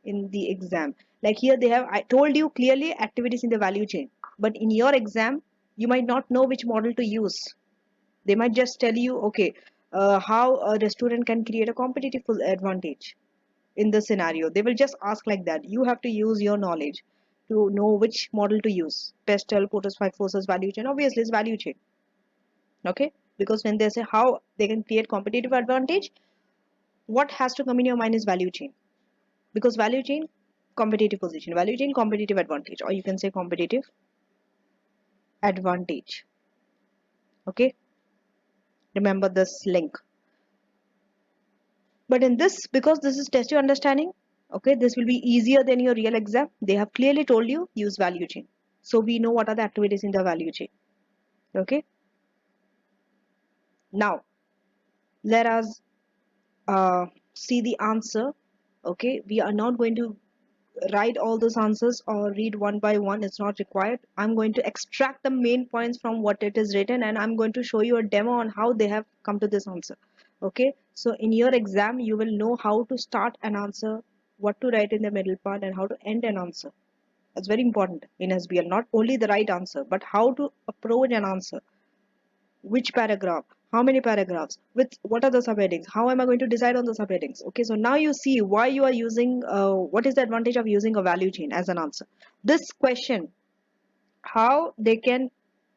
in the exam. Like here, they have I told you clearly activities in the value chain, but in your exam, you might not know which model to use. They might just tell you, okay, how a restaurant can create a competitive advantage in the scenario. They will just ask like that. You have to use your knowledge to know which model to use. Pestle, Porter's five forces, value chain. Obviously, it's value chain. Okay, because when they say how they can create competitive advantage, what has to come in your mind is value chain, because value chain, competitive position, value chain, competitive advantage, or you can say competitive advantage. Okay, remember this link. But in this, because this is test your understanding, okay, this will be easier than your real exam. They have clearly told you use value chain, so we know what are the activities in the value chain. Okay, now let us see the answer. Okay, we are not going to write all those answers or read one by one, it's not required. I'm going to extract the main points from what it is written, and I'm going to show you a demo on how they have come to this answer. Okay, so in your exam you will know how to start an answer, what to write in the middle part, and how to end an answer. That's very important in SBL, not only the right answer, but how to approach an answer, which paragraph, how many paragraphs, with what are the subheadings, how am I going to decide on the subheadings. Okay, so now you see why you are using what is the advantage of using a value chain as an answer. This question, how they can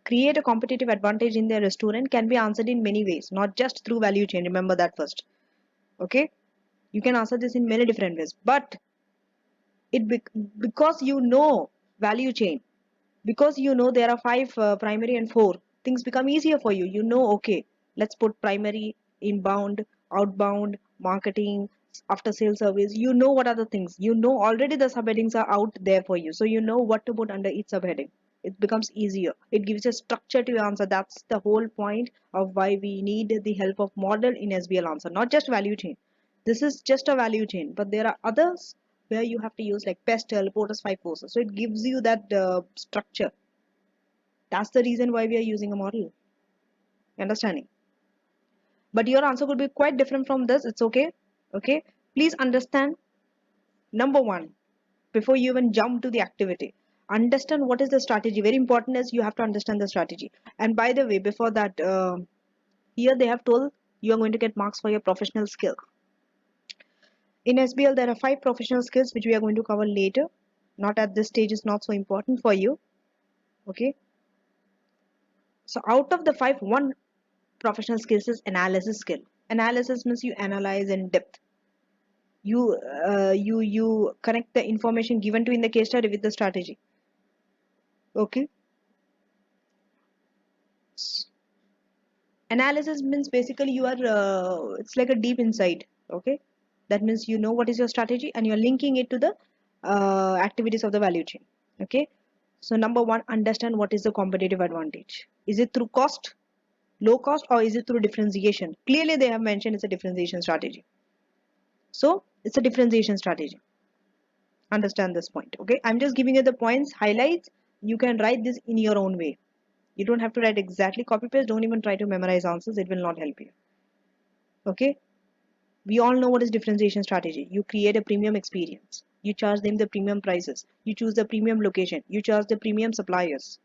create a competitive advantage in their restaurant, can be answered in many ways, not just through value chain. Remember that first. Okay, you can answer this in many different ways, but because you know value chain, because you know there are five primary and four, things become easier for you. You know, okay, let's put primary, inbound, outbound, marketing, after sales service. You know what are the things, you know already the subheadings are out there for you, so you know what to put under each subheading. It becomes easier, it gives a structure to your answer. That's the whole point of why we need the help of model in SBL answer, not just value chain. This is just a value chain, but there are others where you have to use like pestle, porter's five forces, so it gives you that structure. That's the reason why we are using a model. Understanding? But your answer could be quite different from this. It's okay. Okay. Please understand. Number one, before you even jump to the activity, understand what is the strategy. Very important is you have to understand the strategy. And by the way, before that, here they have told you are going to get marks for your professional skill. In SBL, there are 5 professional skills which we are going to cover later. Not at this stage, is not so important for you. Okay. So out of the five, one professional skills is analysis skill. Analysis means you analyze in depth. You connect the information given to in the case study with the strategy. Okay. Analysis means basically you are it's like a deep insight. Okay, that means you know what is your strategy and you're linking it to the activities of the value chain. Okay, so number one, understand what is the competitive advantage. Is it through cost, low cost, or is it through differentiation? Clearly they have mentioned it's a differentiation strategy. So it's a differentiation strategy. Understand this point. Okay, I'm just giving you the points, highlights. You can write this in your own way. You don't have to write exactly copy paste. Don't even try to memorize answers, it will not help you. Okay, we all know what is differentiation strategy. You create a premium experience. You charge them the premium prices. You choose the premium location. You charge the premium suppliers,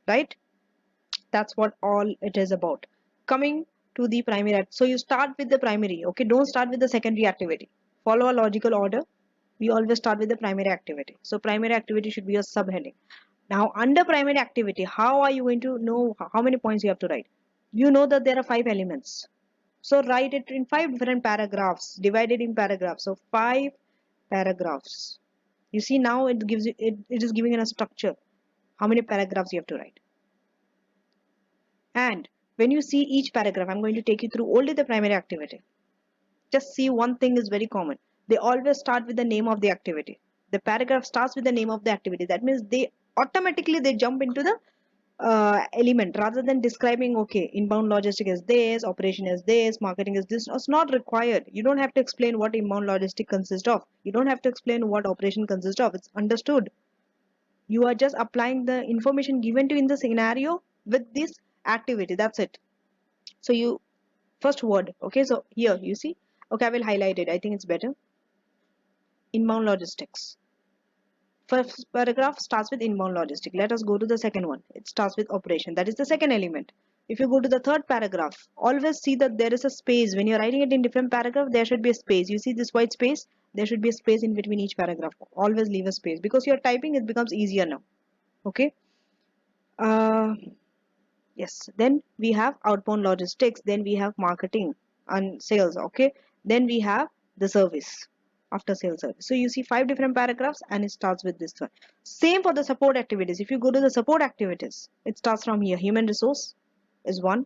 right? That's what all it is about. Coming to the primary so you start with the primary, okay? Don't start with the secondary activity. Follow a logical order. We always start with the primary activity. So primary activity should be a subheading. Now under primary activity, how are you going to know how many points you have to write? You know that there are 5 elements, so write it in 5 different paragraphs, divided in paragraphs. So 5 paragraphs. You see, now it gives you it is giving in a structure how many paragraphs you have to write. And when you see each paragraph, I'm going to take you through only the primary activity. Just see, one thing is very common. They always start with the name of the activity. The paragraph starts with the name of the activity. That means they automatically they jump into the element rather than describing, okay, inbound logistic is this, operation is this, marketing is this. It's not required. You don't have to explain what inbound logistic consists of. You don't have to explain what operation consists of. It's understood. You are just applying the information given to you in the scenario with this activity. That's it. So you first word, okay, so here you see, okay, I will highlight it. I think it's better. Inbound logistics. First paragraph starts with inbound logistic. Let us go to the second one. It starts with operation. That is the second element. If you go to the third paragraph, always see that there is a space. When you're writing it in different paragraph, there should be a space. You see this white space? There should be a space in between each paragraph. Always leave a space because you're typing, it becomes easier now. Okay. Uh, yes. Then we have outbound logistics. Then we have marketing and sales. Okay. Then we have the service, after sales service. So you see 5 different paragraphs and it starts with this one. Same for the support activities. If you go to the support activities, it starts from here. Human resource is one,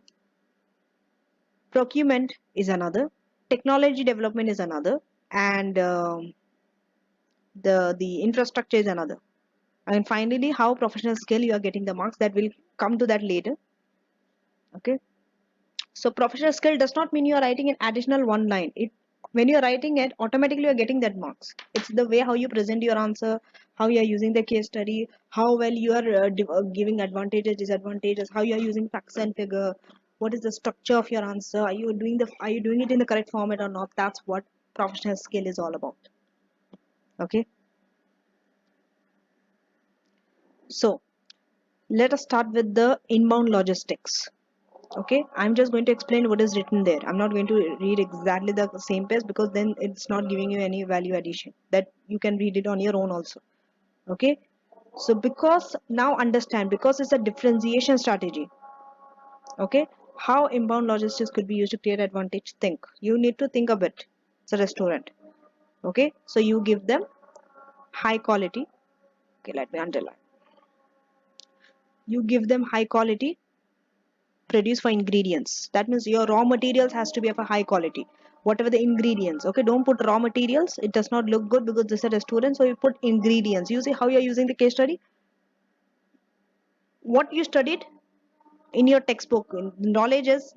procurement is another, technology development is another, and the infrastructure is another. And finally, how professional skill you are getting the marks, that will come to that later. Okay. So professional skill does not mean you are writing an additional one line. It, when you are writing it, automatically you are getting that marks. It's the way how you present your answer, how you are using the case study, how well you are giving advantages, disadvantages, how you are using facts and figure, what is the structure of your answer, are you doing it in the correct format or not? That's what professional skill is all about. Okay. So let us start with the inbound logistics. Okay, I'm just going to explain what is written there. I'm not going to read exactly the same page because then it's not giving you any value addition. That you can read it on your own also. Okay, so because now understand, because it's a differentiation strategy. Okay, how inbound logistics could be used to create advantage? Think. You need to think a bit. It's a restaurant. Okay, so you give them high quality. Okay, let me underline. You give them high quality produce for ingredients. That means your raw materials has to be of a high quality. Whatever the ingredients, okay, don't put raw materials. It does not look good because this is a restaurant. So you put ingredients. You see how you are using the case study. What you studied in your textbook, knowledge is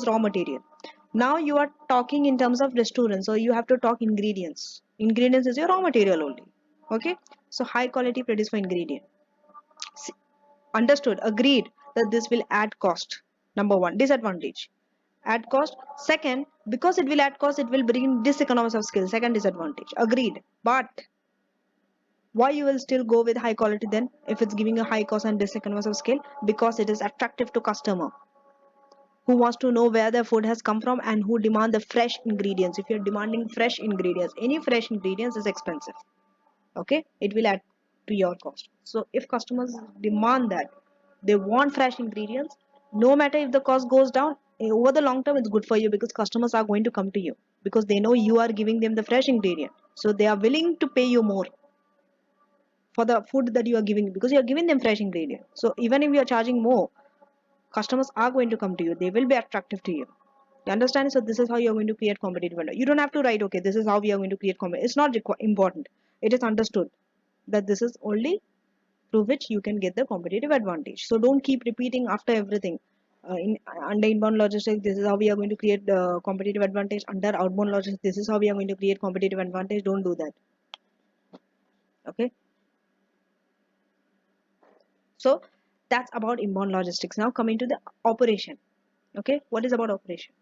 raw material. Now you are talking in terms of restaurant, so you have to talk ingredients. Ingredients is your raw material only. Okay, so high quality produce for ingredient. Understood, agreed that this will add cost. Number one, disadvantage. Add cost. Second, because it will add cost, it will bring diseconomies of scale. Second disadvantage. Agreed. But why you will still go with high quality then if it's giving a high cost and diseconomies of scale? Because it is attractive to customer who wants to know where the food has come from and who demand the fresh ingredients. If you're demanding fresh ingredients, any fresh ingredients is expensive. Okay, it will add to your cost. So if customers demand that, they want fresh ingredients, no matter if the cost goes down, over the long term it's good for you because customers are going to come to you because they know you are giving them the fresh ingredient, so they are willing to pay you more for the food that you are giving because you are giving them fresh ingredient. So even if you are charging more, customers are going to come to you, they will be attractive to you. You understand? So this is how you're going to create competitive advantage. You don't have to write, okay, this is how we are going to create competitive. It's not important. It is understood that this is only through which you can get the competitive advantage. So don't keep repeating after everything. Under inbound logistics, this is how we are going to create the competitive advantage. Under outbound logistics, this is how we are going to create competitive advantage. Don't do that. Okay. So that's about inbound logistics. Now coming to the operation. Okay. What is about operation?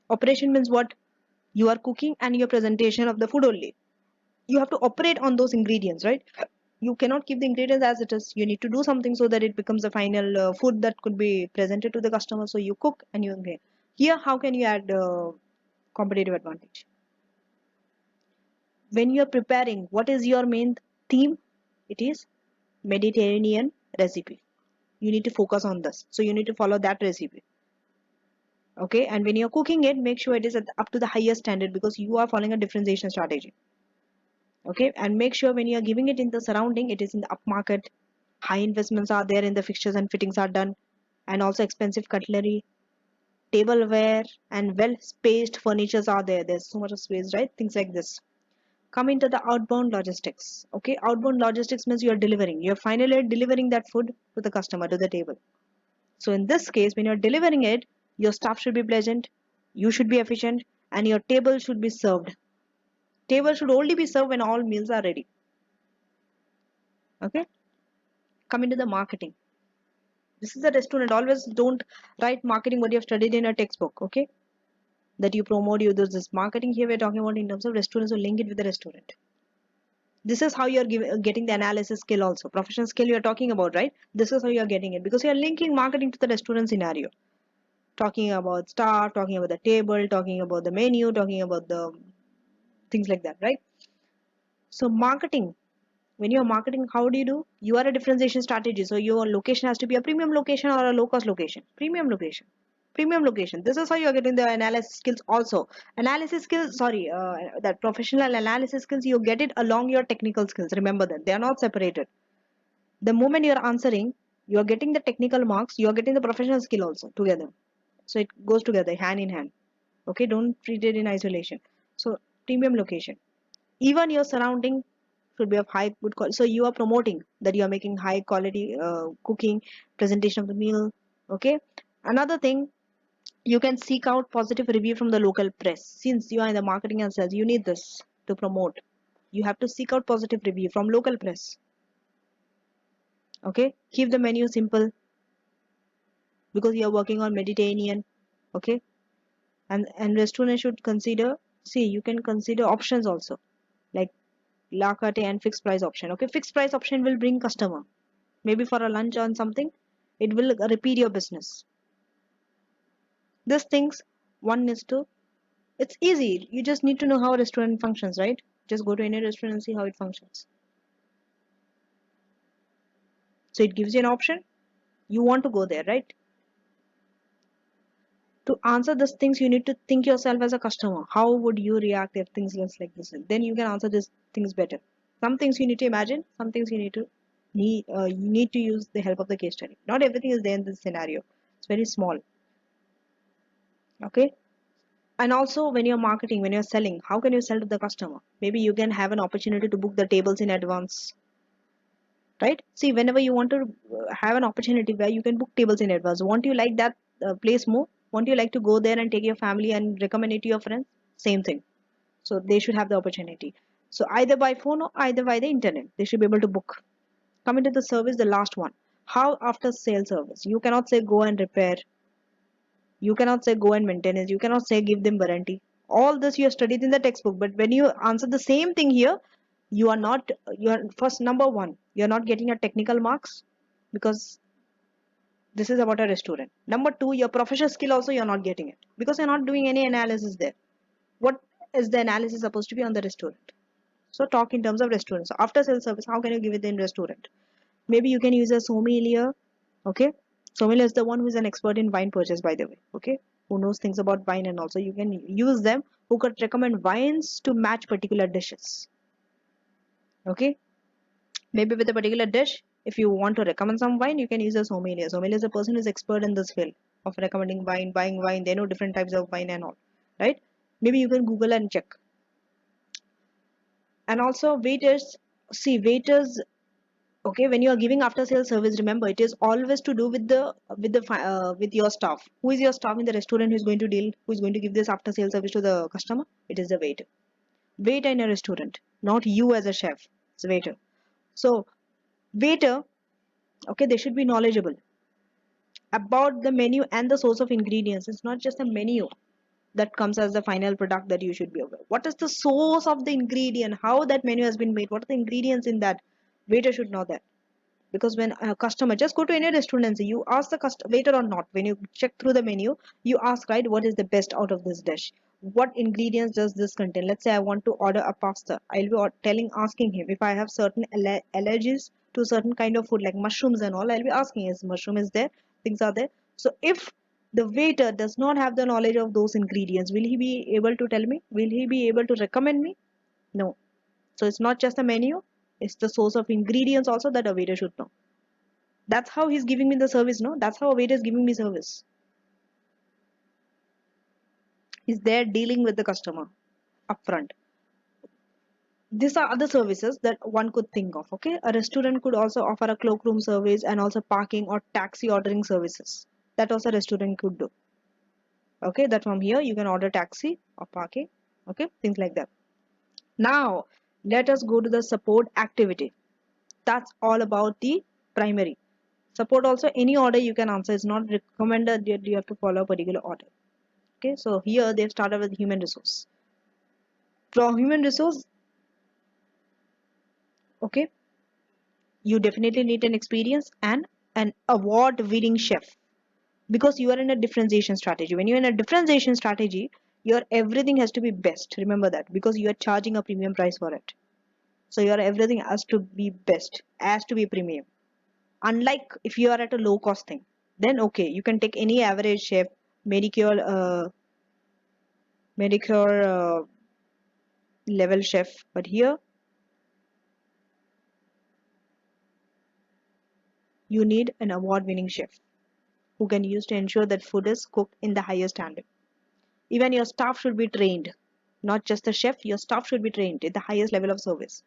Operation means what? You are cooking and your presentation of the food only. you have to operate on those ingredients, right? You cannot keep the ingredients as it is. You need to do something so that it becomes the final food that could be presented to the customer. So you cook and you get. Here, how can you add competitive advantage? When you're preparing, what is your main theme? It is Mediterranean recipe. You need to focus on this. So you need to follow that recipe. Okay, and when you're cooking it, make sure it is up to the highest standard because you are following a differentiation strategy. Okay, and make sure when you're giving it in the surrounding, it is in the upmarket. High investments are there in the fixtures and fittings are done, and also expensive cutlery, tableware, and well spaced furnitures are there. There's so much of space, right? Things like this. Come into the outbound logistics. Okay, outbound logistics means you're delivering. You're finally delivering that food to the customer, to the table. So in this case, when you're delivering it, your staff should be pleasant, you should be efficient, and your table should be served. Table should only be served when all meals are ready. Okay, coming to the marketing. This is a restaurant. Always don't write marketing what you have studied in a textbook. Okay, that you promote, you do this marketing. Here we're talking about in terms of restaurants, so link it with the restaurant. This is how you're getting the analysis skill also. Professional skill you're talking about, right? This is how you're getting it because you're linking marketing to the restaurant scenario. Talking about staff, talking about the table, talking about the menu, talking about the things like that, right? So marketing, when you're marketing, how do? You are a differentiation strategy. So your location has to be a premium location or a low cost location. Premium location. Premium location. This is how you're getting the analysis skills also. Analysis skills, sorry, that professional analysis skills, you get it along your technical skills. Remember that. They are not separated. The moment you're answering, you're getting the technical marks, you're getting the professional skill also together. So it goes together, hand in hand. Okay, don't treat it in isolation. So premium location. Even your surrounding should be of high good quality. So you are promoting that you are making high quality cooking, presentation of the meal. Okay. Another thing, you can seek out positive review from the local press. Since you are in the marketing and sales, you need this to promote. You have to seek out positive review from local press. Okay. Keep the menu simple because you are working on Mediterranean. Okay. And restaurant should consider. See, you can consider options also like la carte and fixed price option. Okay, fixed price option will bring customer. Maybe for a lunch or something, it will repeat your business. These things one needs to. It's easy. You just need to know how a restaurant functions, right? Just go to any restaurant and see how it functions. So it gives you an option. You want to go there, right? To answer these things, you need to think yourself as a customer. How would you react if things looks like this? Then you can answer these things better. Some things you need to imagine. Some things you need to use the help of the case study. Not everything is there in this scenario. It's very small. Okay. And also when you're marketing, when you're selling, how can you sell to the customer? Maybe you can have an opportunity to book the tables in advance, right? See, whenever you want to have an opportunity where you can book tables in advance, won't you like that place more? Won't you like to go there and take your family and recommend it to your friends? Same thing. So they should have the opportunity. So either by phone or either by the internet, they should be able to book. Coming to the service, the last one. How after sale service? You cannot say go and repair. You cannot say go and maintain it. You cannot say give them warranty. All this you have studied in the textbook, but when you answer the same thing here, you are not. You are first number one. You are not getting a technical marks because this is about a restaurant. Number two, your professional skill also you're not getting it because you're not doing any analysis there. What is the analysis supposed to be on the restaurant? So talk in terms of restaurant. So after sales service, how can you give it in restaurant? Maybe you can use a sommelier. Okay, sommelier is the one who is an expert in wine purchase, by the way. Okay, who knows things about wine, and also you can use them who could recommend wines to match particular dishes. Okay, maybe with a particular dish, if you want to recommend some wine, you can use a sommelier. Sommelier is a person who is expert in this field of recommending wine, buying wine. They know different types of wine and all, right? Maybe you can Google and check. And also waiters. See, waiters. Okay, when you are giving after sales service, remember it is always to do with with your staff. Who is your staff in the restaurant? Who is going to deal? Who is going to give this after sales service to the customer? It is the waiter. Waiter in a restaurant, not you as a chef. It's a waiter. So waiter, okay, they should be knowledgeable about the menu and the source of ingredients. It's not just a menu. that comes as the final product that you should be aware. What is the source of the ingredient? How that menu has been made? What are the ingredients in that? Waiter should know that. Because when a customer, just go to any restaurant and say, you ask the waiter or not, when you check through the menu, you ask, right, what is the best out of this dish? What ingredients does this contain? Let's say I want to order a pasta. I'll be asking him if I have certain allergies to certain kind of food like mushrooms and all. I'll be asking, is mushroom is there? Things are there. So if the waiter does not have the knowledge of those ingredients, will he be able to tell me? Will he be able to recommend me? No. So it's not just the menu, it's the source of ingredients also that a waiter should know. That's how he's giving me the service, no? That's how a waiter is giving me service. He's there dealing with the customer upfront. These are other services that one could think of, okay? A restaurant could also offer a cloakroom service and also parking or taxi ordering services. That also a restaurant could do. Okay, that from here you can order taxi or parking, okay? Things like that. Now, let us go to the support activity. That's all about the primary. Support also, any order you can answer. It's not recommended that you have to follow a particular order. Okay, so here they've started with human resource. From human resource, okay, you definitely need an experience and an award-winning chef because you are in a differentiation strategy. When you're in a differentiation strategy, your everything has to be best. Remember that because you are charging a premium price for it. So your everything has to be best, has to be premium. Unlike if you are at a low cost thing, then okay, you can take any average chef, medicure, medicure level chef, but here you need an award-winning chef who can use to ensure that food is cooked in the highest standard. Even your staff should be trained, not just the chef, your staff should be trained at the highest level of service.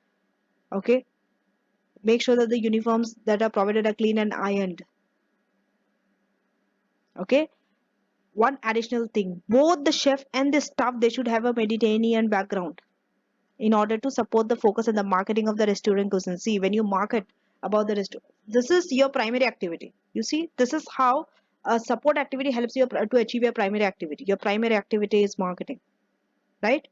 Okay, make sure that the uniforms that are provided are clean and ironed. Okay, one additional thing, both the chef and the staff, they should have a Mediterranean background in order to support the focus and the marketing of the restaurant cuisine. See, when you market about the restaurant, this is your primary activity. You see, this is how a support activity helps you to achieve your primary activity. Your primary activity is marketing, right?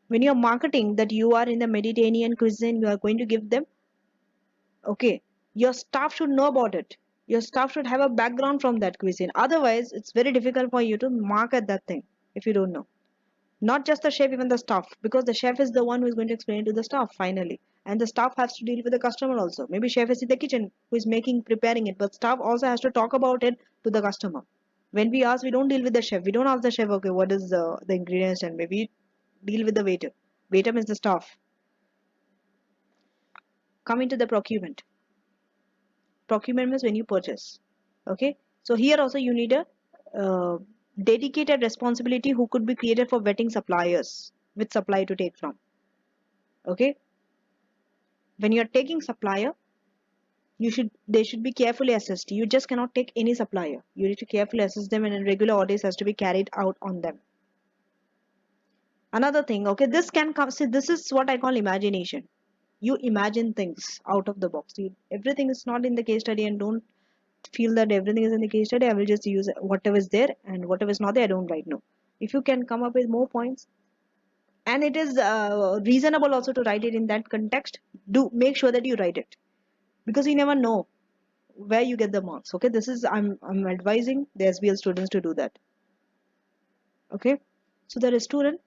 When you're marketing that you are in the Mediterranean cuisine, you are going to give them, okay, your staff should know about it. Your staff should have a background from that cuisine. Otherwise, it's very difficult for you to market that thing if you don't know. Not just the chef, even the staff, because the chef is the one who is going to explain to the staff finally. And the staff has to deal with the customer also. Maybe chef is in the kitchen who is preparing it, but staff also has to talk about it to the customer. When we ask, we don't deal with the chef. We don't ask the chef, okay, what is the ingredients, and maybe deal with the waiter. Waiter means the staff. Coming to the procurement. Procurement means when you purchase. Okay, so here also you need a uh, dedicated responsibility who could be created for vetting suppliers, which supply to take from. Okay, when you're taking supplier, they should be carefully assessed. You just cannot take any supplier. You need to carefully assess them, and regular audits has to be carried out on them. Another thing, okay, this can come. See, this is what I call imagination. You imagine things out of the box. Everything is not in the case study, and don't feel that everything is in the case study. I will just use whatever is there, and whatever is not there, I don't write. No. If you can come up with more points, and it is reasonable also to write it in that context, do make sure that you write it because you never know where you get the marks. Okay, this is I'm advising the SBL students to do that. Okay, so the restaurant,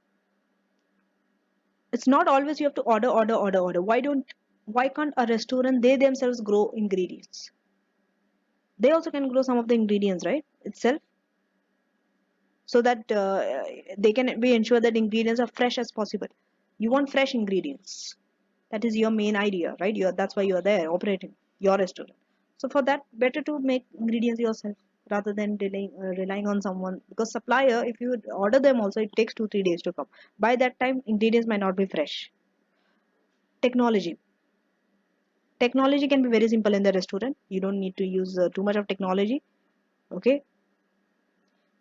it's not always you have to order. Why can't a restaurant they themselves grow ingredients? They also can grow some of the ingredients, right, itself, so that they can be ensure that ingredients are fresh as possible. You want fresh ingredients. That is your main idea, right? That's why you're there operating your restaurant. So for that, better to make ingredients yourself rather than relying on someone, because supplier, if you order them also, it takes 2 3 days to come. By that time, ingredients might not be fresh. Technology. Technology can be very simple in the restaurant. You don't need to use too much of technology. Okay,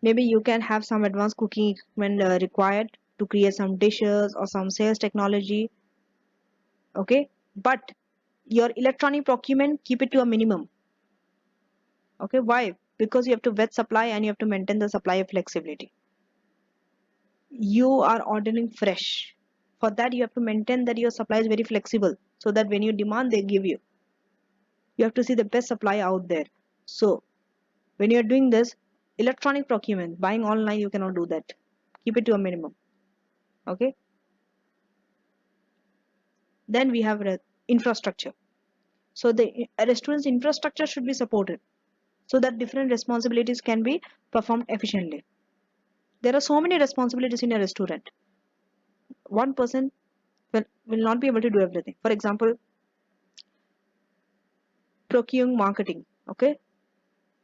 maybe you can have some advanced cooking equipment required to create some dishes or some sales technology. Okay, but your electronic procurement, keep it to a minimum. Okay, why? Because you have to vet supply and you have to maintain the supply flexibility. you are ordering fresh. For that, you have to maintain that your supply is very flexible so that when you demand, they give you. You have to see the best supply out there. So when you're doing this, electronic procurement, buying online, you cannot do that. Keep it to a minimum. Okay. Then we have infrastructure. So the restaurant's infrastructure should be supported so that different responsibilities can be performed efficiently. There are so many responsibilities in a restaurant. One person will not be able to do everything. For example, procuring marketing, okay,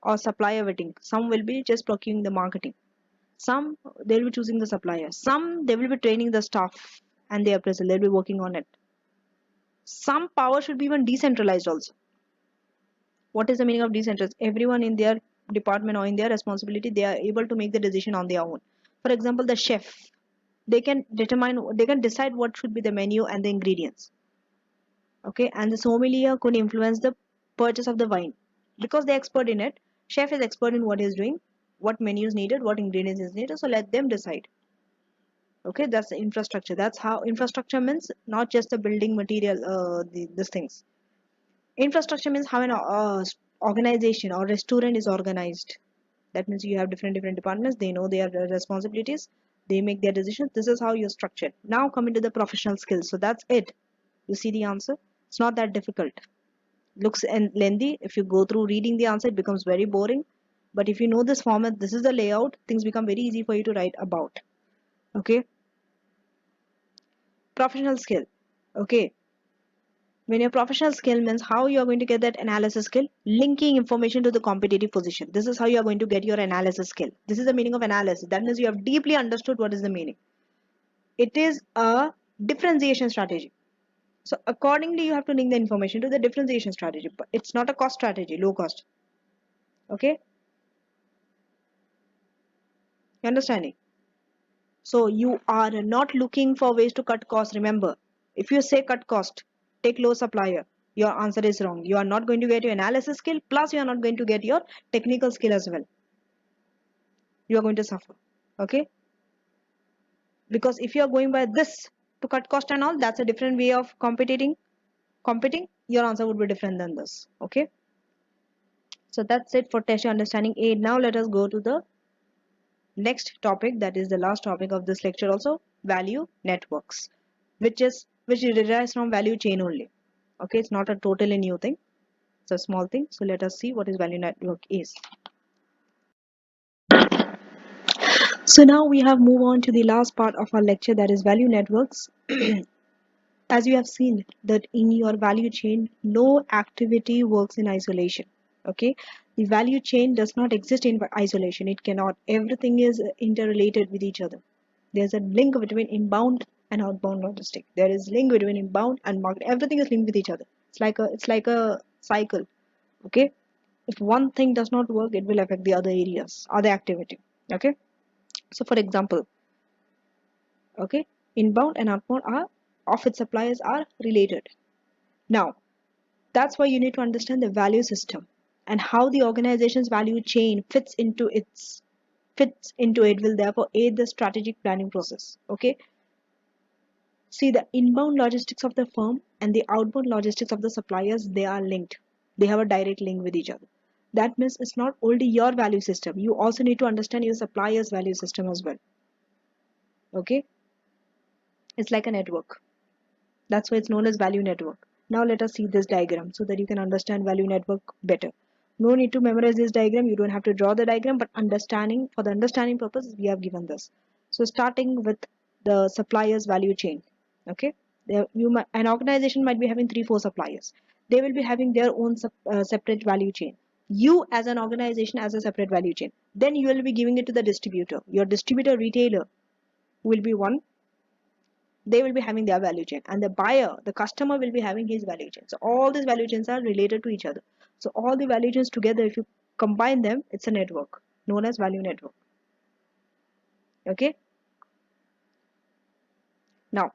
or supplier vetting. Some will be just procuring the marketing. Some they'll be choosing the supplier. Some they will be training the staff and the appraisal. They'll be working on it. Some power should be even decentralized also. What is the meaning of decentralized? Everyone in their department or in their responsibility, they are able to make the decision on their own. For example, the chef, they can decide what should be the menu and the ingredients. Okay, and the sommelier could influence the purchase of the wine because they're expert in it. Chef is expert in what he's doing, what menu is needed, what ingredients is needed. So let them decide. Okay, that's the infrastructure. That's how infrastructure means, not just the building material, these things. Infrastructure means how an organization or restaurant is organized. That means you have different departments. They know their responsibilities. They make their decisions. This is how you're structured. Now coming to the professional skills. So that's it. You see the answer. It's not that difficult. Looks and lengthy. If you go through reading the answer, it becomes very boring. But if you know this format, this is the layout. Things become very easy for you to write about. Okay. Professional skill. Okay. When your professional skill means how you are going to get that analysis skill, linking information to the competitive position. This is how you are going to get your analysis skill. This is the meaning of analysis. That means you have deeply understood what is the meaning. It is a differentiation strategy. So accordingly, you have to link the information to the differentiation strategy. But it's not a cost strategy, low cost. Okay, you understanding? So you are not looking for ways to cut costs. Remember, if you say cut cost, take low supplier, your answer is wrong. You are not going to get your analysis skill, plus you are not going to get your technical skill as well. You are going to suffer. Okay? Because if you are going by this to cut cost and all, that's a different way of competing, your answer would be different than this. Okay? So that's it for test your understanding aid. Now let us go to the next topic, that is the last topic of this lecture also, value networks, which derives from value chain only. Okay, it's not a totally new thing, it's a small thing. So let us see what is value network is. So now we have moved on to the last part of our lecture, that is value networks. As you have seen that in your value chain, no activity works in isolation. Okay, the value chain does not exist in isolation. It cannot. Everything is interrelated with each other. There's a link between inbound and outbound logistics. There is link between inbound and market. Everything is linked with each other. It's like a cycle. Okay, if one thing does not work, it will affect the other areas, other activity. Okay, so for example, okay, inbound and outbound are of its suppliers are related. Now that's why you need to understand the value system and how the organization's value chain fits into it will therefore aid the strategic planning process. Okay, see, the inbound logistics of the firm and the outbound logistics of the suppliers, they are linked. They have a direct link with each other. That means it's not only your value system, you also need to understand your supplier's value system as well. Okay, it's like a network. That's why it's known as value network. Now let us see this diagram so that you can understand value network better. No need to memorize this diagram. You don't have to draw the diagram, but for the understanding purpose, we have given this. So starting with the supplier's value chain. Okay, an organization might be having 3-4 suppliers. They will be having their own separate value chain. You as an organization as a separate value chain. Then you will be giving it to the distributor. Your distributor retailer will be one, they will be having their value chain, and the buyer, the customer, will be having his value chain. So all these value chains are related to each other. So all the value chains together, if you combine them, it's a network known as value network. Okay, now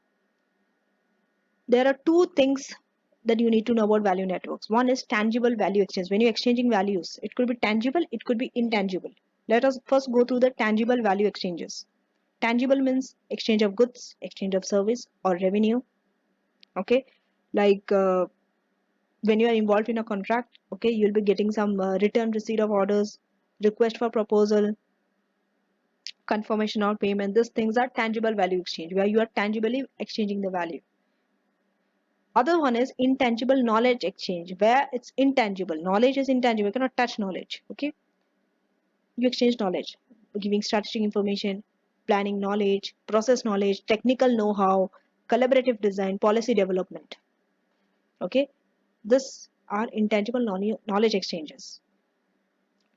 there are two things that you need to know about value networks. One is tangible value exchange. When you're exchanging values, it could be tangible, it could be intangible. Let us first go through the tangible value exchanges. Tangible means exchange of goods, exchange of service or revenue. Okay, like when you are involved in a contract, okay, you'll be getting some return receipt of orders, request for proposal, confirmation of payment. These things are tangible value exchange, where you are tangibly exchanging the value. Other one is intangible knowledge exchange, where it's intangible. Knowledge is intangible. You cannot touch knowledge. Okay, you exchange knowledge, giving strategic information, planning knowledge, process knowledge, technical know-how, collaborative design, policy development. Okay, this are intangible knowledge exchanges.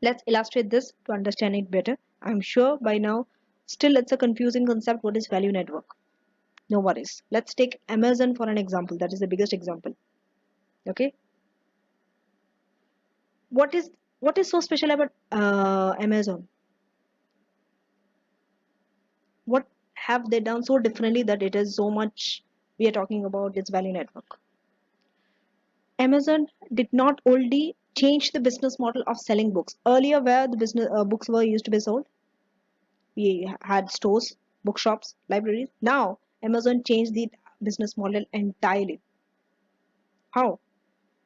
Let's illustrate this to understand it better. I'm sure by now still it's a confusing concept. What is value network? No worries. Let's take Amazon for an example. That is the biggest example. Okay, what is what is so special about Amazon? What have they done so differently that it is so much we are talking about its value network? Amazon did not only change the business model of selling books. Earlier, where the business books were used to be sold, we had stores, bookshops, libraries. Now, Amazon changed the business model entirely. How?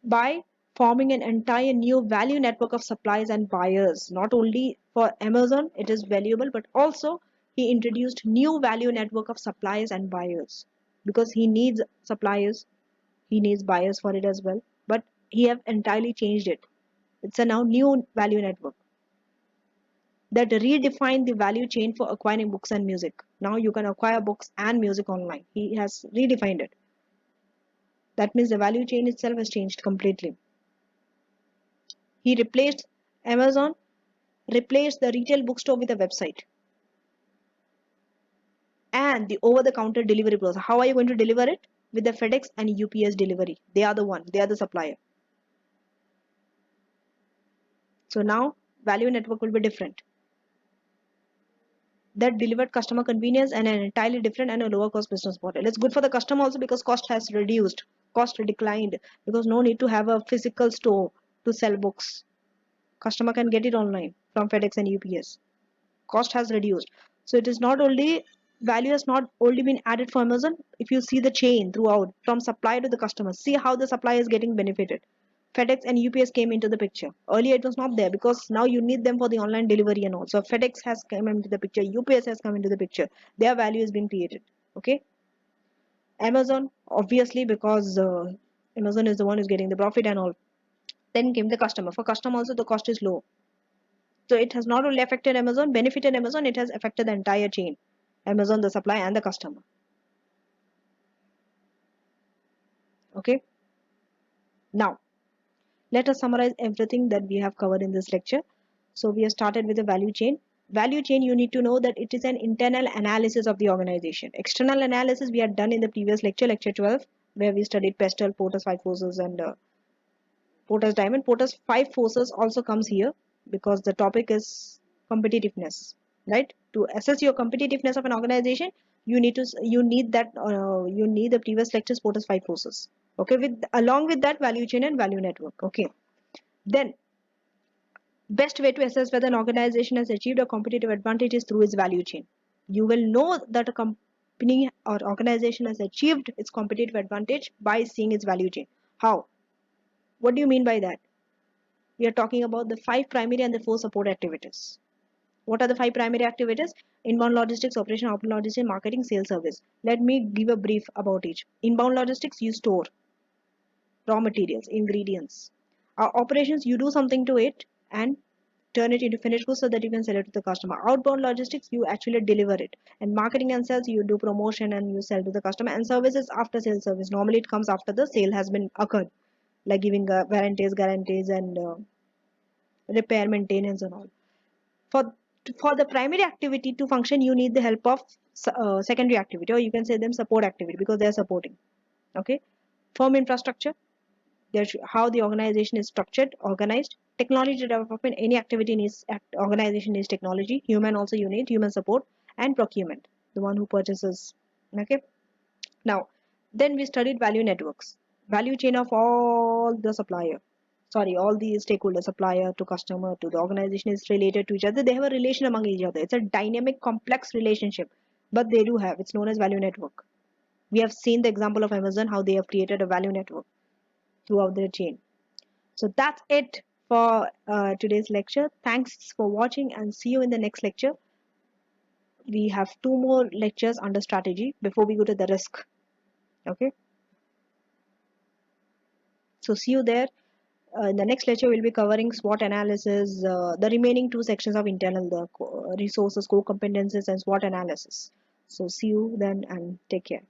By forming an entire new value network of suppliers and buyers. Not only for Amazon, it is valuable, but also he introduced new value network of suppliers and buyers because he needs suppliers, he needs buyers for it as well. But he have entirely changed it. It's a now new value network that redefined the value chain for acquiring books and music. Now you can acquire books and music online. He has redefined it. That means the value chain itself has changed completely. He replaced Amazon, replaced the retail bookstore with a website and the over-the-counter delivery process. How are you going to deliver it? With the FedEx and UPS delivery. They are the one. They are the supplier. So now value network will be different. That delivered customer convenience and an entirely different and a lower cost business model. It's good for the customer also because cost has reduced, cost declined because no need to have a physical store to sell books. Customer can get it online from FedEx and UPS. Cost has reduced. So it is not only value has not only been added for Amazon. If you see the chain throughout from supply to the customer, see how the supply is getting benefited. FedEx and UPS came into the picture. Earlier it was not there because now you need them for the online delivery and all. So FedEx has come into the picture, UPS has come into the picture. Their value is being created. Okay. Amazon, obviously, because Amazon is the one who's getting the profit and all. Then came the customer. For customer also the cost is low. So it has not only affected Amazon, benefited Amazon, it has affected the entire chain. Amazon, the supply and the customer. Okay. Now, let us summarize everything that we have covered in this lecture. So we have started with the value chain. Value chain, you need to know that it is an internal analysis of the organization. External analysis we had done in the previous lecture, lecture 12, where we studied Pestle, Porter's five forces and Porter's diamond. Porter's five forces also comes here because the topic is competitiveness, right? To assess your competitiveness of an organization, you need that you need the previous lectures Porter's five forces. Okay, with along with that value chain and value network. Okay, then best way to assess whether an organization has achieved a competitive advantage is through its value chain. You will know that a company or organization has achieved its competitive advantage by seeing its value chain. How? What do you mean by that? We are talking about the five primary and the four support activities. What are the five primary activities? Inbound logistics, operation, outbound logistics, marketing, sales, service. Let me give a brief about each. Inbound logistics, you store raw materials, ingredients. Operations, you do something to it and turn it into finished goods so that you can sell it to the customer. Outbound logistics, you actually deliver it. And marketing and sales, you do promotion and you sell to the customer. And services, after sales service. Normally it comes after the sale has been occurred, like giving guarantees and repair, maintenance and all. For for the primary activity to function, you need the help of secondary activity, or you can say them support activity because they are supporting. Okay, firm infrastructure. There's how the organization is structured, organized. Technology development. Any activity needs organization needs technology. Human also you need human support and procurement. The one who purchases. Okay. Now, then we studied value networks, value chain of all the supplier. Sorry, all the stakeholders, supplier to customer to the organization is related to each other. They have a relation among each other. It's a dynamic, complex relationship. but they do have. It's known as value network. We have seen the example of Amazon, how they have created a value network throughout their chain. So that's it for today's lecture. Thanks for watching and see you in the next lecture. We have two more lectures under strategy before we go to the risk. Okay. So see you there. In the next lecture, we'll be covering SWOT analysis, the remaining two sections of internal, the resources, core competencies, and SWOT analysis. So see you then and take care.